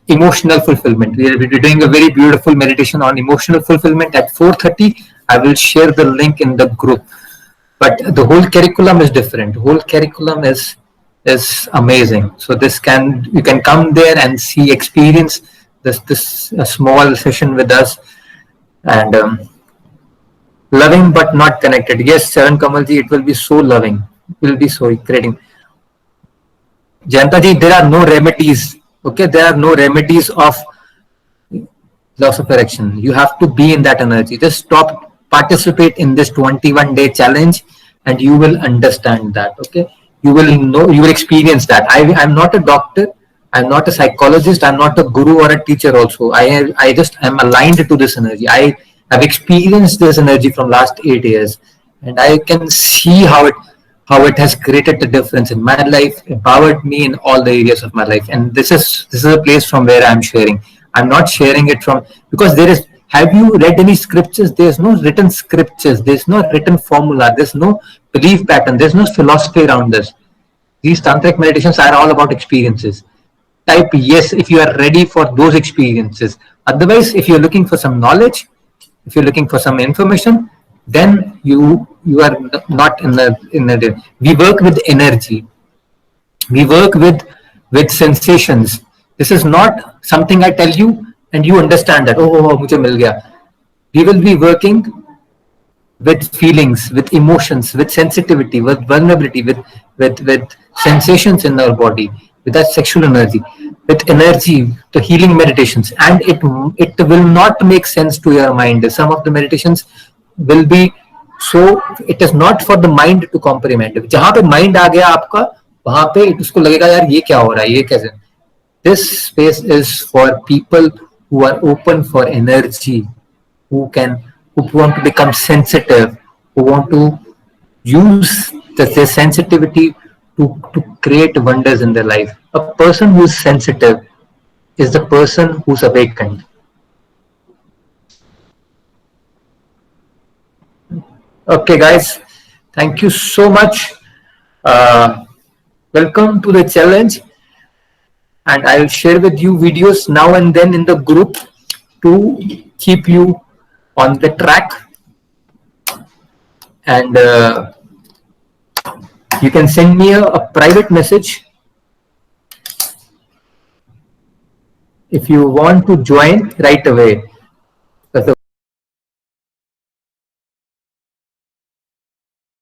emotional fulfillment. We will be doing a very beautiful meditation on emotional fulfillment at 4:30. I will share the link in the group. But the whole curriculum is different. The whole curriculum is amazing. So you can come there and see, experience this a small session with us, and loving but not connected. Yes, Charan Kamalji, it will be so loving. It will be so creating. Jayanta ji, there are no remedies. Okay, there are no remedies of loss of erection. You have to be in that energy. Just participate in this 21-day challenge, and you will understand that. Okay, you will know, you will experience that. I'm not a doctor, I'm not a psychologist, I'm not a guru or a teacher also. I just am aligned to this energy. I have experienced this energy from last 8 years, and I can see how it has created the difference in my life, empowered me in all the areas of my life. And this is a place from where I'm sharing. I'm not sharing it from, because have you read any scriptures? There's no written scriptures. There's no written formula. There's no belief pattern. There's no philosophy around this. These tantric meditations are all about experiences. Type yes if you are ready for those experiences. Otherwise, if you're looking for some knowledge, if you're looking for some information, then you are not in the. We work with energy. We work with sensations. This is not something I tell you and you understand that. Oh, मुझे मिल गया. We will be working with feelings, with emotions, with sensitivity, with vulnerability, with sensations in our body, with that sexual energy, with energy, the healing meditations, and it will not make sense to your mind. Some of the meditations will be so. It is not for the mind to comprehend. जहाँ पे mind आ गया आपका, वहाँ पे उसको लगेगा यार ये क्या हो रहा है, ये कैसे? This space is for people who are open for energy, who want to become sensitive, who want to use their sensitivity to create wonders in their life. A person who is sensitive is the person who's awakened. Okay, guys, thank you so much. Welcome to the challenge, and I'll share with you videos now and then in the group to keep you on the track. And you can send me a private message if you want to join right away.